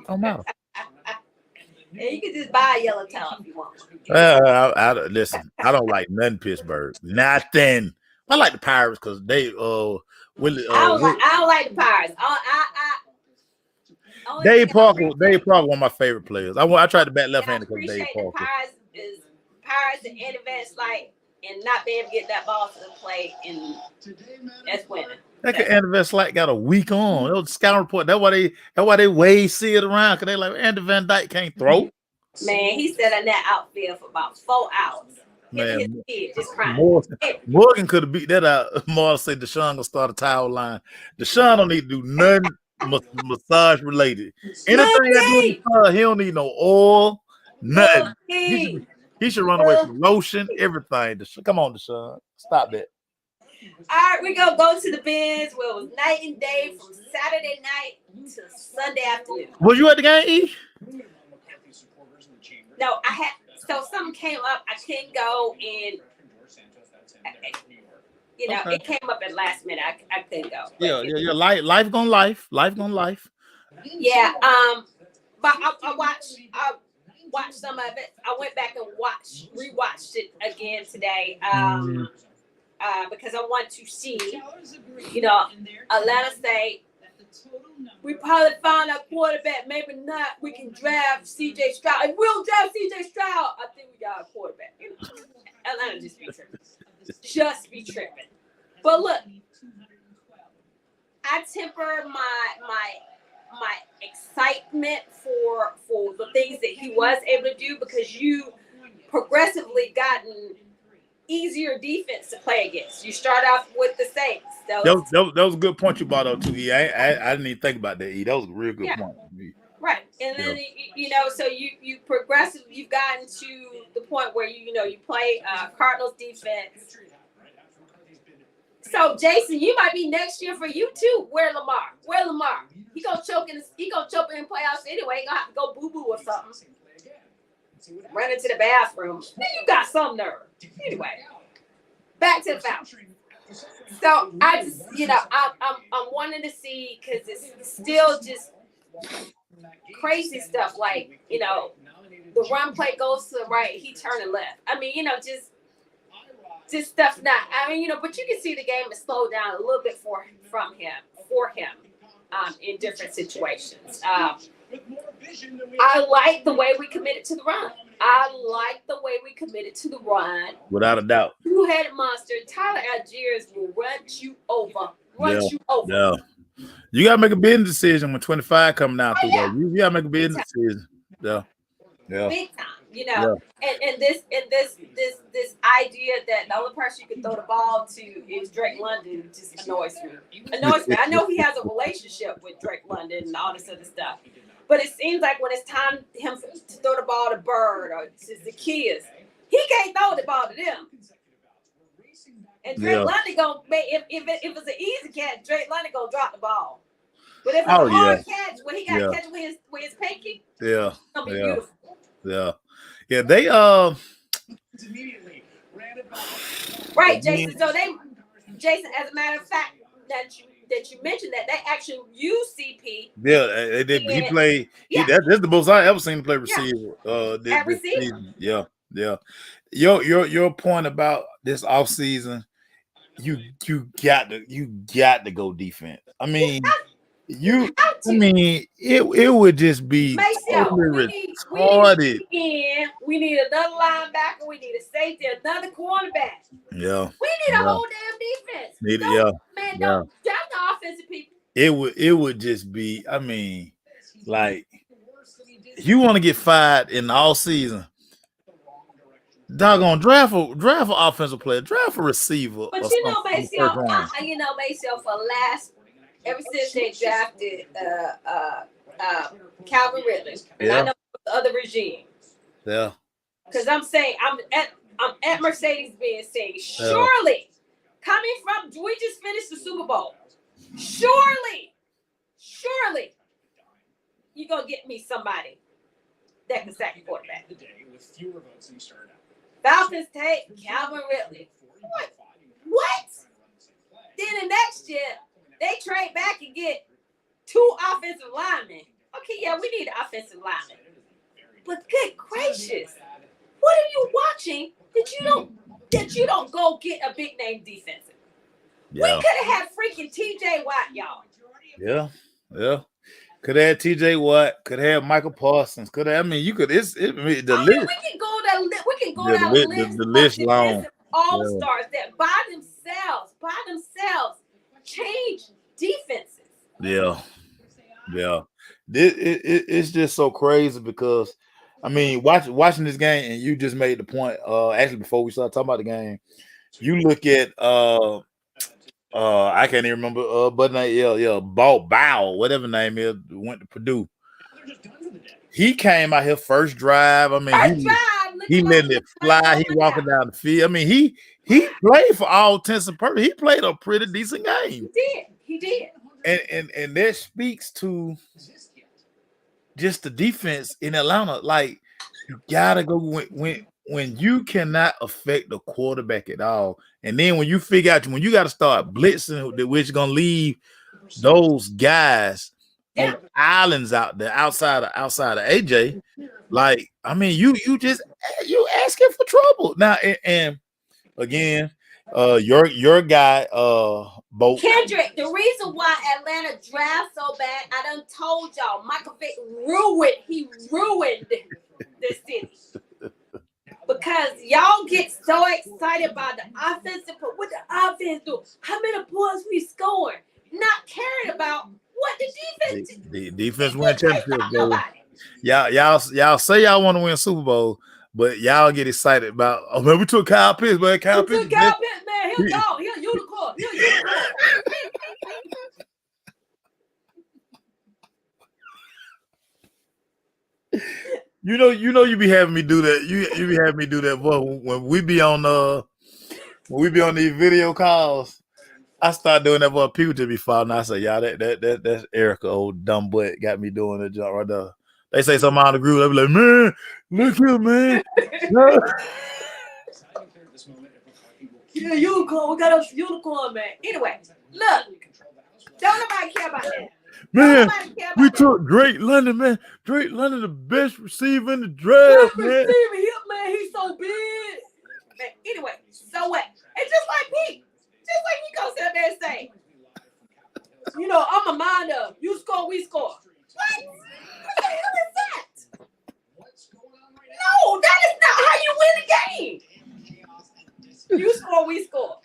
I'm out. Yeah, you can just buy a yellow towel if you want. Listen, I don't like nothing Pittsburgh. Nothing. I like the Pirates because they I don't like the Pirates. Dave Parker, one of my favorite players. I tried to bat left-handed because Dave Parker. Pirates and Eddie Van Slyke and not be able to get that ball to the plate, and that's winning. That Andy Van Slyke got a week on. It was a scouting report. That's why they wave see it around, because they like Andy Van Dyke can't throw. Man, he sat in that outfield for about 4 hours. Man, his kid just crying. Morgan could have beat that out. Marlon said Deshaun gonna start a towel line. Deshaun don't need to do nothing massage related. Anything that do massage, he don't need no oil, nothing. He should run away from lotion, everything. Come on, Deshaun. Stop that. All right, we're going to go to the Benz where it was night and day from Saturday night to Sunday afternoon. Was you at the game, E? No, so something came up. I couldn't go, and it came up at last minute. I couldn't go. Yeah. Life gonna life. Life gonna life. Yeah. But I watched some of it. I went back and rewatched it again today. Because I want to see, Atlanta State. We probably found a quarterback. Maybe not. We can draft C.J. Stroud. If we'll draft C.J. Stroud, I think we got a quarterback. Atlanta just be tripping. just be tripping. But look, I temper my excitement for the things that he was able to do because you progressively gotten easier defense to play against. You start off with the Saints. That was a good point you brought up too. E. I didn't even think about that. E. That was a real good point. Right, and then so you progressively you've gotten to the point where you play Cardinals defense. So Jason, you might be next year for you too. Where Lamar? He gonna choke in playoffs anyway. He gonna have to go boo boo or something. Run into the bathroom. Then you got some nerve. Anyway, back to the Falcons. So I just I'm wanting to see because it's still just crazy stuff like the run play goes to the right, he turning left. I mean just stuff not. I mean but you can see the game has slowed down a little bit for him in different situations. I like the way we committed to the run. Without a doubt. Two-headed monster, Tyler Algiers will run you over. Yeah. You gotta make a business decision when 25 coming out through there. You gotta make a business decision. Yeah. Big time. And this idea that the only person you can throw the ball to is Drake London just annoys me. I know he has a relationship with Drake London and all this other stuff. But it seems like when it's time him to throw the ball to Bird or to the kids, he can't throw the ball to them. And Drake London gonna if it's an easy catch, Drake London gonna drop the ball. But if it's a hard catch, when he got to catch with his pinky, it's gonna be beautiful. Yeah. They right, Jason. So Jason, as a matter of fact, that you mentioned that they actually use CP. Yeah, they did. He played. That's the most I ever seen him play receiver. This season. Yeah. Your point about this offseason, you got to go defense. I mean, it would just be totally retarded. We need another linebacker. We need a safety, another cornerback. Yeah. We need a whole damn defense. Don't the offensive people. It would just be, I mean, like you want to get fired in the all season. Doggone draft an offensive player, draft a receiver. But Maceo, for ever since they drafted Calvin Ridley, and I know the other regime. Yeah. Because I'm at Mercedes-Benz saying, surely, coming from, we just finished the Super Bowl. Surely, you're gonna get me somebody that can sack the quarterback. Falcons take Calvin Ridley. What? Then the next year, they trade back and get 2 offensive linemen. Okay, yeah, we need an offensive lineman. But good gracious, what are you watching that you don't go get a big name defensive? Yeah. We could have had freaking TJ Watt, y'all. Yeah. Could have had TJ Watt. Could have Michael Parsons. Could have. I mean, you could. List. We can go down the list long. All stars that by themselves change defenses. Yeah. It's just so crazy because, I mean, watching this game, and you just made the point. Actually, before we start talking about the game, you look at I can't even remember but Bow, whatever name is, went to Purdue. He came out here first drive. I mean, he letting it fly. He walking down the field. I mean, he played for all intents and purposes. He played a pretty decent game. He did. And that speaks to just the defense in Atlanta. Like, you gotta go when you cannot affect the quarterback at all, and then when you figure out when you got to start blitzing, which is gonna leave those guys on islands out there outside of AJ. Like, I mean, you asking for trouble now. And again, your guy, Bo Kendrick. The reason why Atlanta drafts so bad, I done told y'all, Michael Vick ruined the city. because y'all get so excited about the offensive, but what the offense do, how many points we scoring, not caring about what the defense. The defense win championship, bro. Y'all say y'all want to win Super Bowl, but y'all get excited about. Oh man, we took Kyle Pitts, man. Kyle Pitts, man. He'll dog. He'll unicorn. He'll unicorn. You know, you be having me do that. You be having me do that, boy. When we be on these video calls, I start doing that, boy. People to be following. I say, y'all, that's Erica, old dumb butt, got me doing that job right there. They say something out of the group. They be like, man, look here, man. Yeah, unicorn. We got a unicorn, man. Anyway, look, don't nobody care about that. Man, we took Drake London, man. Drake London, the best receiver in the draft, man. He's so big. Man, anyway, so what? It's just like Pete. Just like he goes up there and say, you know, I'm a mind up. You score, we score. What? What the hell is that? No, that is not how you win a game. You score, we score.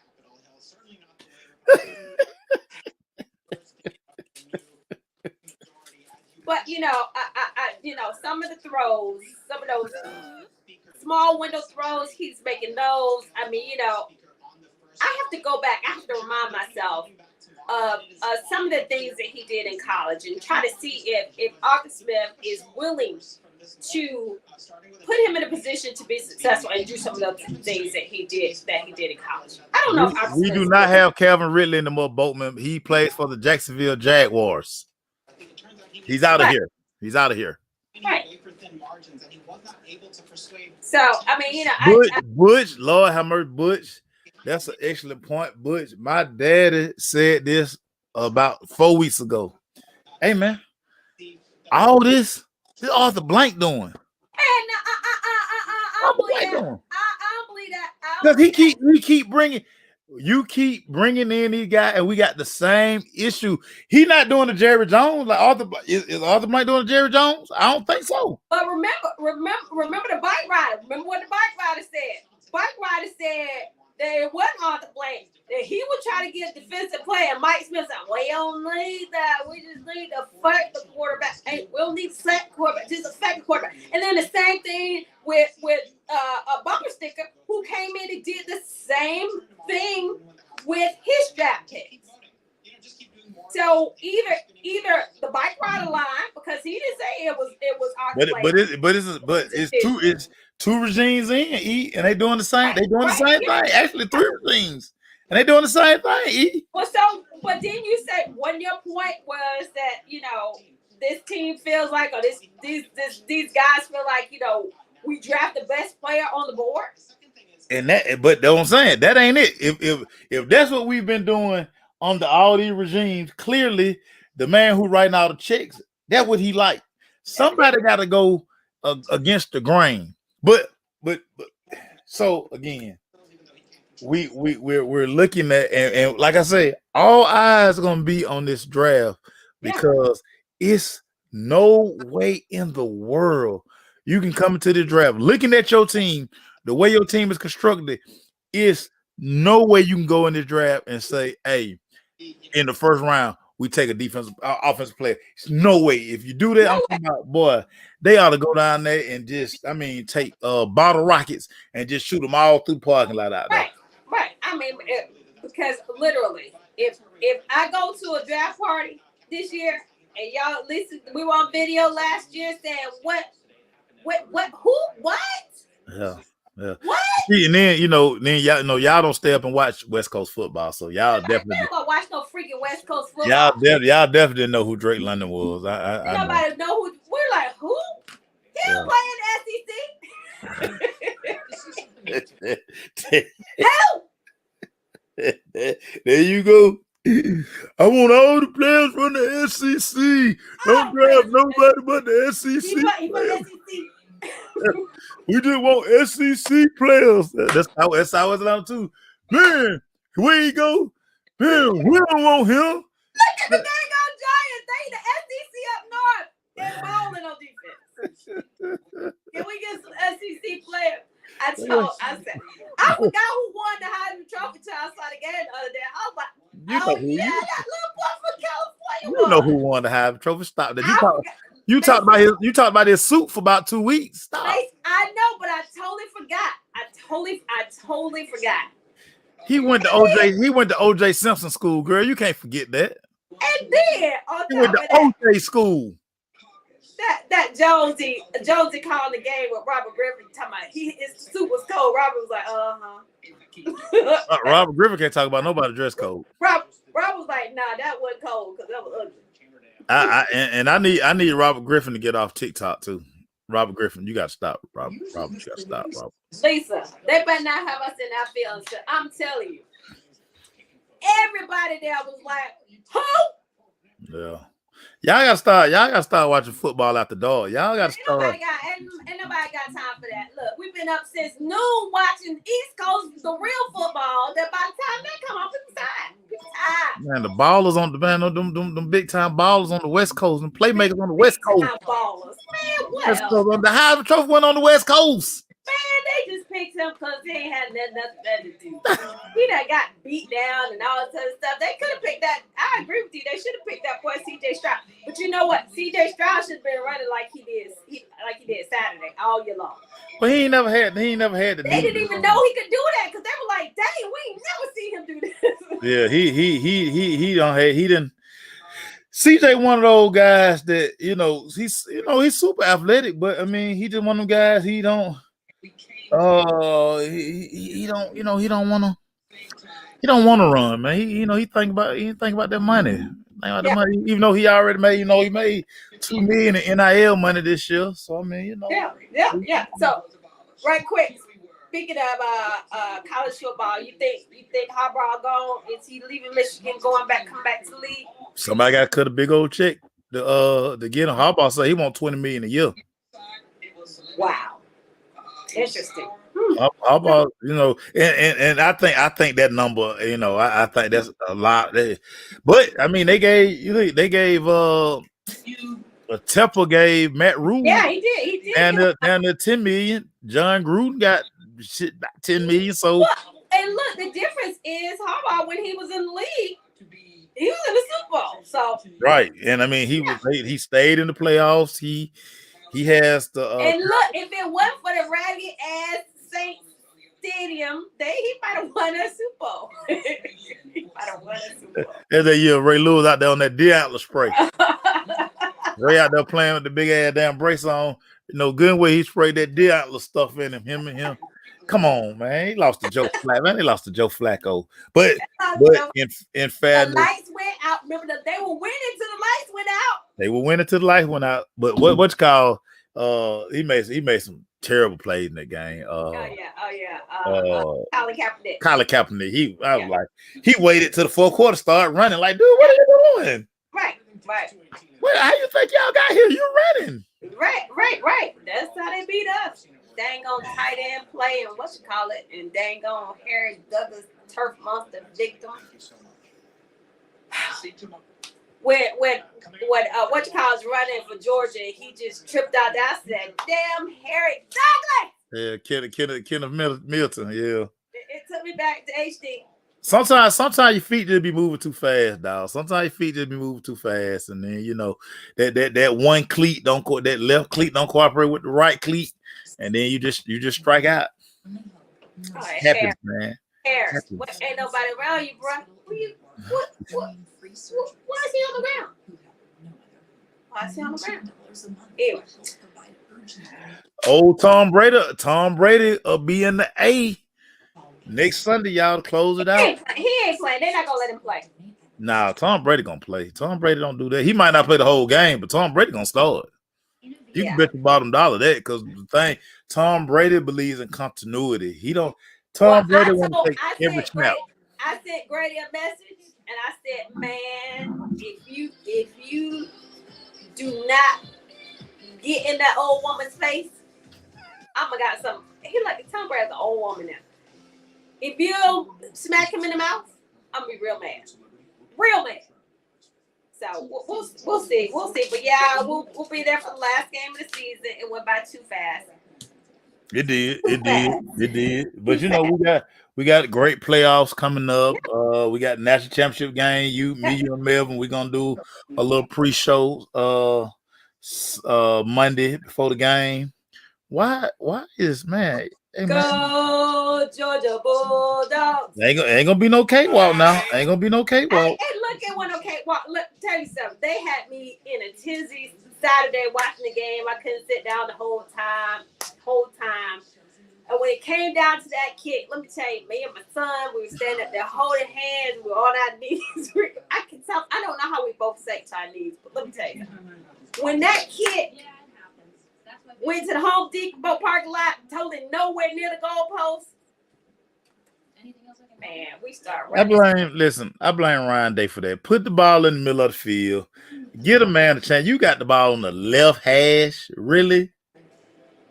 But you know, I some of the throws, some of those small window throws, he's making those. I mean, you know, I have to go back. I have to remind myself of some of the things that he did in college and try to see if Arthur Smith is willing to put him in a position to be successful and do some of the things that he did in college. I don't know if Arthur we Smith do not have Calvin Ridley in the more Boatman. He plays for the Jacksonville Jaguars. He's out of here. He's out of here. Right. So I mean, you know, Butch, Lord have mercy, Butch. That's an excellent point, Butch. My daddy said this about 4 weeks ago. Hey man, all this Arthur Blank doing. I don't believe that. Because he keep bringing. You keep bringing in these guys, and we got the same issue. He not doing the Jerry Jones like Arthur. Is Arthur Blank doing the Jerry Jones? I don't think so. But remember the bike rider. Remember what the bike rider said. Bike rider said that it wasn't Arthur Blank. That he would try to get a defensive play, and Mike Smith said, "We don't need that. We just need to affect the quarterback. Hey, we don't need sack quarterback. Just affect the quarterback." And then the same thing with a bumper sticker who came in and did the same thing with his draft picks. So either the bike rider line, because he didn't say it was Arthur Blank. But it's two regimes in, and they doing the same. They doing the same thing. Actually, 3 regimes. And they doing the same thing. Well, so, but then you said your point was that, you know, this team feels like, or these guys feel like, you know, we draft the best player on the board. And that, but that's what I'm saying. That ain't it. If that's what we've been doing under all these regimes, clearly the man who writing all the checks, that's what he like. Somebody got to go against the grain. But so again. We're looking at and like I say, all eyes are gonna be on this draft because it's no way in the world you can come into the draft looking at your team, the way your team is constructed, it's no way you can go in this draft and say, hey, in the first round, we take a offensive player. It's no way. If you do that, I'm talking about, boy, they ought to go down there and just, take bottle rockets and just shoot them all through the parking lot out there. Right. I mean, because literally, if I go to a draft party this year and y'all listen, we were on video last year saying what, who, what? Yeah. What? See, and then y'all don't stay up and watch West Coast football, so y'all definitely don't watch no freaking West Coast football. Y'all definitely didn't know who Drake London was. Nobody know who. We're like, who? He don't play in the SEC. Help! There you go. I want all the players from the SEC. Don't draft nobody but the SEC. We just want SEC players. That's how it's allowed too. Man, where he go? Man, we don't want him. Look at the dang on Giants. They the SEC up north. They're balling on defense. Can we get some SEC players? I said, I forgot who won the Heisman Trophy till I saw the game the other day. I was like, oh yeah, that little boy from California. You know who won the Heisman Trophy? Stop that. You talked about his suit for about 2 weeks. Stop. I know, but I totally forgot. I totally forgot. He went to OJ Simpson school, girl. You can't forget that. And then he went to OJ school. That Jonesy calling the game with Robert Griffin talking about his suit was cold. Robert was like, Robert Griffin can't talk about nobody dress code. Robert was like, nah, that wasn't cold because that was I ugly. need Robert Griffin to get off TikTok too. Robert Griffin, you gotta stop. Robert, you gotta stop, Robert. Lisa, they better not have us in our feelings. I'm telling you. Everybody there was like, who? Yeah. Y'all gotta start watching football after dark. Y'all gotta start. Ain't nobody got time for that. Look, we've been up since noon watching East Coast, the real football. That by the time they come off, people tired. Man, the ballers on the them big time ballers on the West Coast and playmakers on the West Coast. Ballers, man, what? The Heisman Trophy went on the West Coast. Man, they just picked him because they ain't had nothing better to do. He done got beat down and all this other stuff. They could have picked that. I agree with you. They should have picked that boy C.J. Stroud. But you know what? C.J. Stroud should have been running like he did Saturday all year long. But he ain't never had the. They didn't even know he could do that because they were like, "Dang, we ain't never seen him do this." Yeah, he didn't. CJ one of those guys that he's super athletic, but I mean he just one of them guys. He don't want to run, man. He think about that money. The money, even though he already made, he made $2 million in NIL money this year. So I mean, Yeah. So, right quick, speaking of college football, you think Harbaugh gone? Is he leaving Michigan, come back to the league? Somebody got to cut a big old check to get him. Harbaugh say he want $20 million a year. Wow, interesting. Harbaugh, and I think that number, I think that's a lot. But I mean, they gave Temple gave Matt Rule. Yeah, he did. And the $10 million. John Gruden got $10 million. So, and look, the difference is Harbaugh when he was in the league, he was in the Super Bowl. So right, and I mean he stayed in the playoffs. He has the. And look, if it wasn't for the ragged ass Saints Stadium, he might have won a Super Bowl. He might have won a Super Bowl. There's that year Ray Lewis out there on that deer antler spray. Ray out there playing with the big ass damn brace on. Good way he sprayed that deer antler stuff in him. Come on, man. He lost to Joe Flacco. Man, he lost to Joe Flacco. But in fairness, the lights went out. Remember that they were winning till the lights went out. They were winning till the lights went out. But what's called he made some terrible plays in that game. Colin Kaepernick. Colin Kaepernick. I was like, he waited till the fourth quarter started running. Like, dude, what are you doing? Right. How you think y'all got here? You running? Right. That's how they beat us. Dang on tight end play and and dang on Harry Douglas turf monster victim. When running for Georgia, he just tripped out there. I said, "Damn, Harry Douglas!" Yeah, Kenneth Milton. Yeah, it took me back to HD. Sometimes your feet just be moving too fast, dog. Sometimes your feet just be moving too fast, and then that one cleat that left cleat don't cooperate with the right cleat, and then you just strike out. Happens, man. Ain't nobody around you, bro. What? Why is he on the ground? Anyway. Old Tom Brady will be in the A next Sunday, y'all, to close it out. He ain't playing. They're not gonna let him play. Nah, Tom Brady gonna play. Tom Brady don't do that. He might not play the whole game, but Tom Brady gonna start. You can bet the bottom dollar that, because the thing, Tom Brady believes in continuity. Brady want to take every snap. I sent Grady a message. And I said, man, if you do not get in that old woman's face, I'ma got something. He like Tom Brady's an old woman now. If you smack him in the mouth, I'm gonna be real mad. So we'll see. But yeah, we'll be there for the last game of the season. It went by too fast. It did. But you know, we got great playoffs coming up. We got national championship game. You and Melvin, we're gonna do a little pre-show Monday before the game. Why is man? Hey, man. Go Georgia Bulldogs. Ain't gonna be no cakewalk now. Ain't gonna be no cakewalk. Hey, look at one cakewalk. Look, tell you something. They had me in a tizzy Saturday watching the game. I couldn't sit down the whole time. And when it came down to that kick, let me tell you, me and my son, we were standing up there holding hands. We were on our knees. I can tell. I don't know how we both say Chinese, but let me tell you, when that kick went to the Home Depot parking lot, totally nowhere near the goalpost. Man, we start running. I blame Ryan Day for that. Put the ball in the middle of the field. Get a man a chance. You got the ball on the left hash. Really?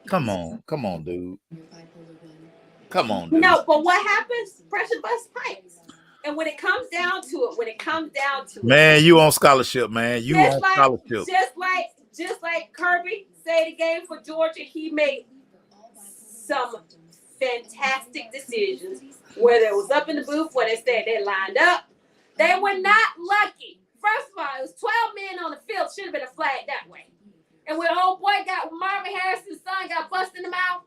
Come on, dude. Come on, dude. No, but what happens? Pressure bust pipes. And when it comes down to it, man, you on scholarship, man. You on scholarship. Just like Kirby said the game for Georgia, he made some fantastic decisions. Whether it was up in the booth, where they said they lined up, they were not lucky. First of all, it was 12 men on the field. Should have been a flag that way. And when old boy Marvin Harrison's son got busted in the mouth,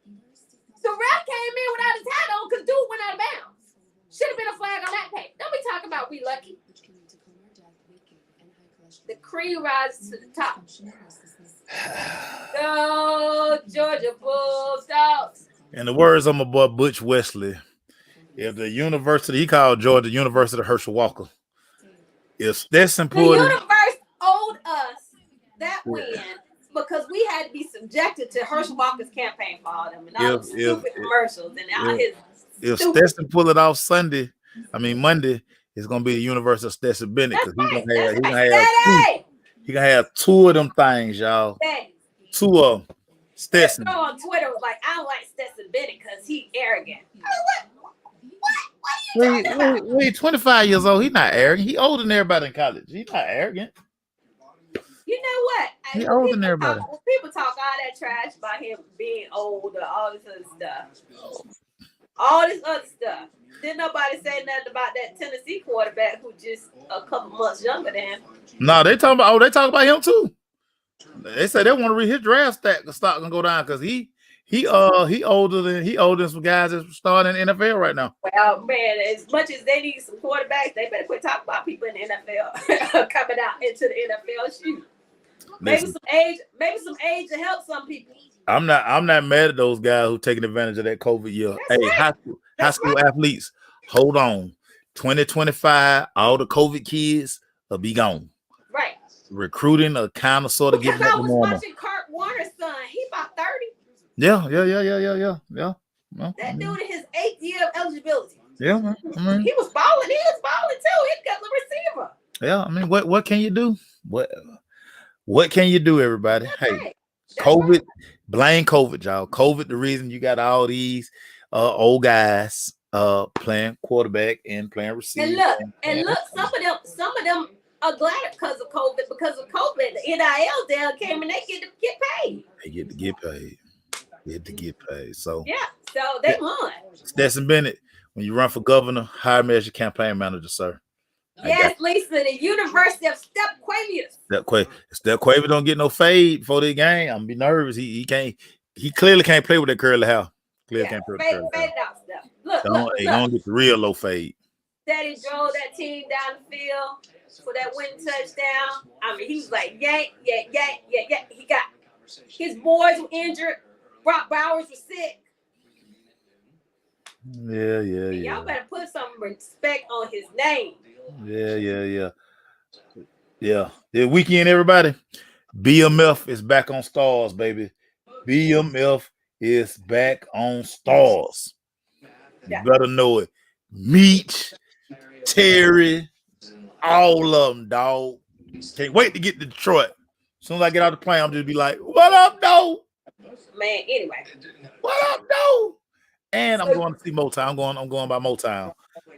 the ref came in without his hat on because dude went out of bounds. Should have been a flag on that page. Don't be talking about we lucky. The cream rises to the top. Go Georgia Bulldogs. In the words of my boy Butch Wesley, if the university, he called Georgia University of Herschel Walker, if Stetson pulled the universe owed us that win because we had to be subjected to Herschel Walker's campaign for all them and all the stupid commercials and all his. If Stetson pull it off Monday, it's gonna be the University of Stetson Bennett because he gonna have two of them things, y'all. Two of them. Stetson. On Twitter was like, I don't like Stetson Bennett because he's arrogant. What are you talking about? Wait, 25 years old. He's not arrogant. He older than everybody in college. He's not arrogant. You know what? He older than everybody. When people talk all that trash about him being old or all this other stuff. Didn't nobody say nothing about that Tennessee quarterback who just a couple months younger than him. No, they talk about him too. They say they want to read his draft stock and go down because he older than some guys that's starting in the NFL right now. Well, man, as much as they need some quarterbacks, they better quit talking about people in the NFL coming out into the NFL. Shoot, maybe some age to help some people. I'm not mad at those guys who taking advantage of that COVID year. High school athletes, hold on. 2025, all the COVID kids will be gone. Right. Recruiting or kind of sort of getting back to normal. I was watching Kurt Warner's son. He about 30. Yeah. That dude in his 8th year of eligibility. Yeah, he was balling. He was balling too. He got the receiver. Yeah, what can you do? What can you do, everybody? Hey, COVID, blame COVID, y'all. COVID, the reason you got all these old guys playing quarterback and playing receiver. And look, some of them are glad because of COVID. Because of COVID, the NIL deal came and they get to get paid. They get to get paid. So so they won. Stetson Bennett, when you run for governor, hire me as your campaign manager, sir. Yes, Lisa, the University of Step Quavius. Step Quavius don't get no fade before the game. I'm gonna be nervous. He clearly can't play with that curly hair. Can't play with curly hair. Out stuff. Look. He gonna get the real low fade. Daddy drove that team down the field for that winning touchdown. I mean, he was like, yank. He got his boys were injured. Brock Bowers was sick. Yeah. Y'all better put some respect on his name. Yeah. The weekend, everybody. BMF is back on Stars, baby. BMF is back on Stars. You better know it. Meech, Terry, all of them, dog. Can't wait to get to Detroit. As soon as I get out the plane, I'm just be like, what up, dog? Man, anyway. What up, dog? And I'm going to see Motown. I'm going by Motown.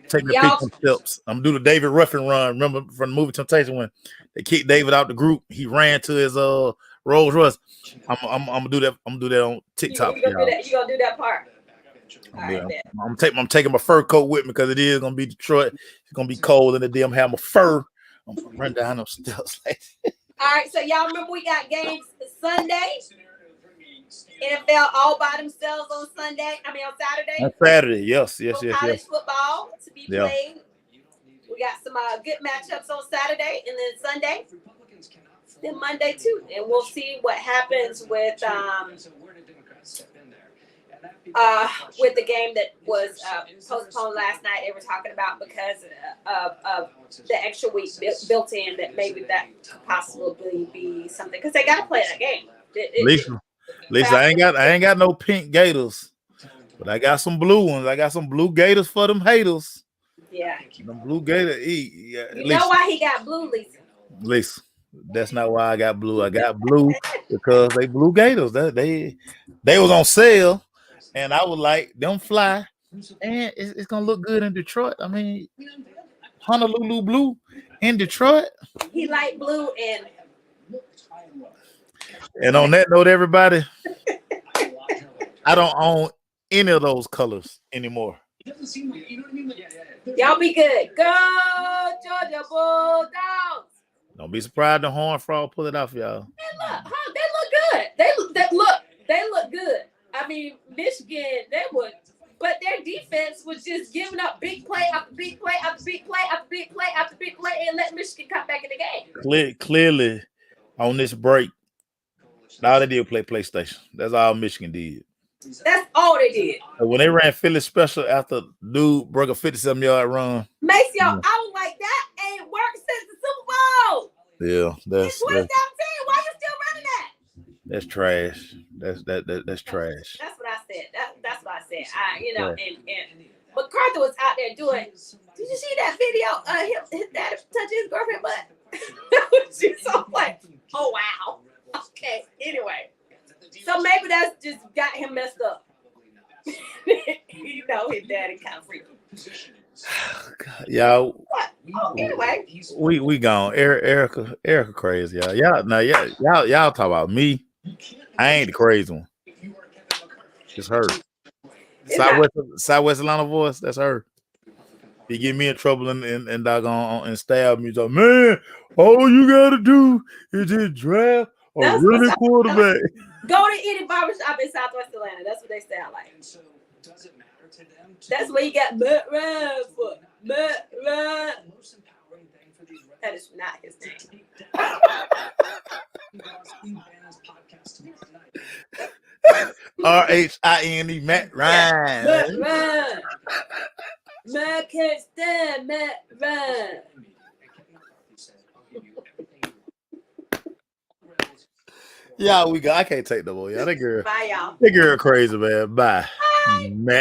Taking the picture steps. I'm gonna do the David Ruffin run. Remember from the movie Temptation when they kicked David out the group? He ran to his Rolls Royce. I'm gonna do that. I'm gonna do that on TikTok. You gonna do that part. I'm taking my fur coat with me because it is gonna be Detroit. It's gonna be cold in the day. I'm having my fur. I'm gonna run down them steps. All right, so y'all remember we got games Sunday. NFL all by themselves on Sunday. I mean on Saturday. On Saturday, yes. College football to be played. We got some good matchups on Saturday and then Sunday, then Monday too, and we'll see what happens with the game that was postponed last night. They were talking about because of the extra week built in that maybe that could possibly be something because they got to play that game. Lisa, I ain't got no pink Gators, but I got some blue ones. I got some blue Gators for them haters. Yeah, them blue Gator eat. Yeah, you know why he got blue, Lisa? Lisa, that's not why I got blue. I got blue because they blue Gators. They was on sale. And I would like them fly, and it's gonna look good in Detroit. I mean, Honolulu blue in Detroit. He like blue and on that note, everybody, I don't own any of those colors anymore. Y'all be good. Go Georgia Bulldogs. Don't be surprised the Horned Frog pull it off, y'all. They look good. They look good. I mean, Michigan, they would, but their defense was just giving up big play after big play after big play after big play after big play and let Michigan come back in the game. Clearly, on this break, all they did was play PlayStation. That's all Michigan did. That's all they did. When they ran Philly special after dude broke a 57-yard run. Maceo, I was like, that ain't worked since the Super Bowl. Yeah, that's 2017. Why you still running that? That's trash. That's trash. That's what I said. That's what I said. And McCarthy was out there doing. Did you see that video? His dad touching his girlfriend butt. She's so like, oh wow. Okay. Anyway, so maybe that's just got him messed up. His daddy kind of freaky. Y'all. What? Oh, anyway. We gone. Erica crazy, y'all. Y'all talk about me. I ain't the crazy one. It's her. Southwest Atlanta voice. That's her. He get me in trouble and doggone and stab me. So, man, all you gotta do is just draft a really quarterback. Go to any barbershop in Southwest Atlanta. That's what they sound like. That's where you got Matt Ryan for. Matt Ryan. That is not his name. RHINE, Matt Ryan. Matt Ryan. Matt can't stand Matt Ryan. Yeah, I can't take no more. Y'all. That girl. Bye, y'all. That girl crazy, man. Bye. Matt.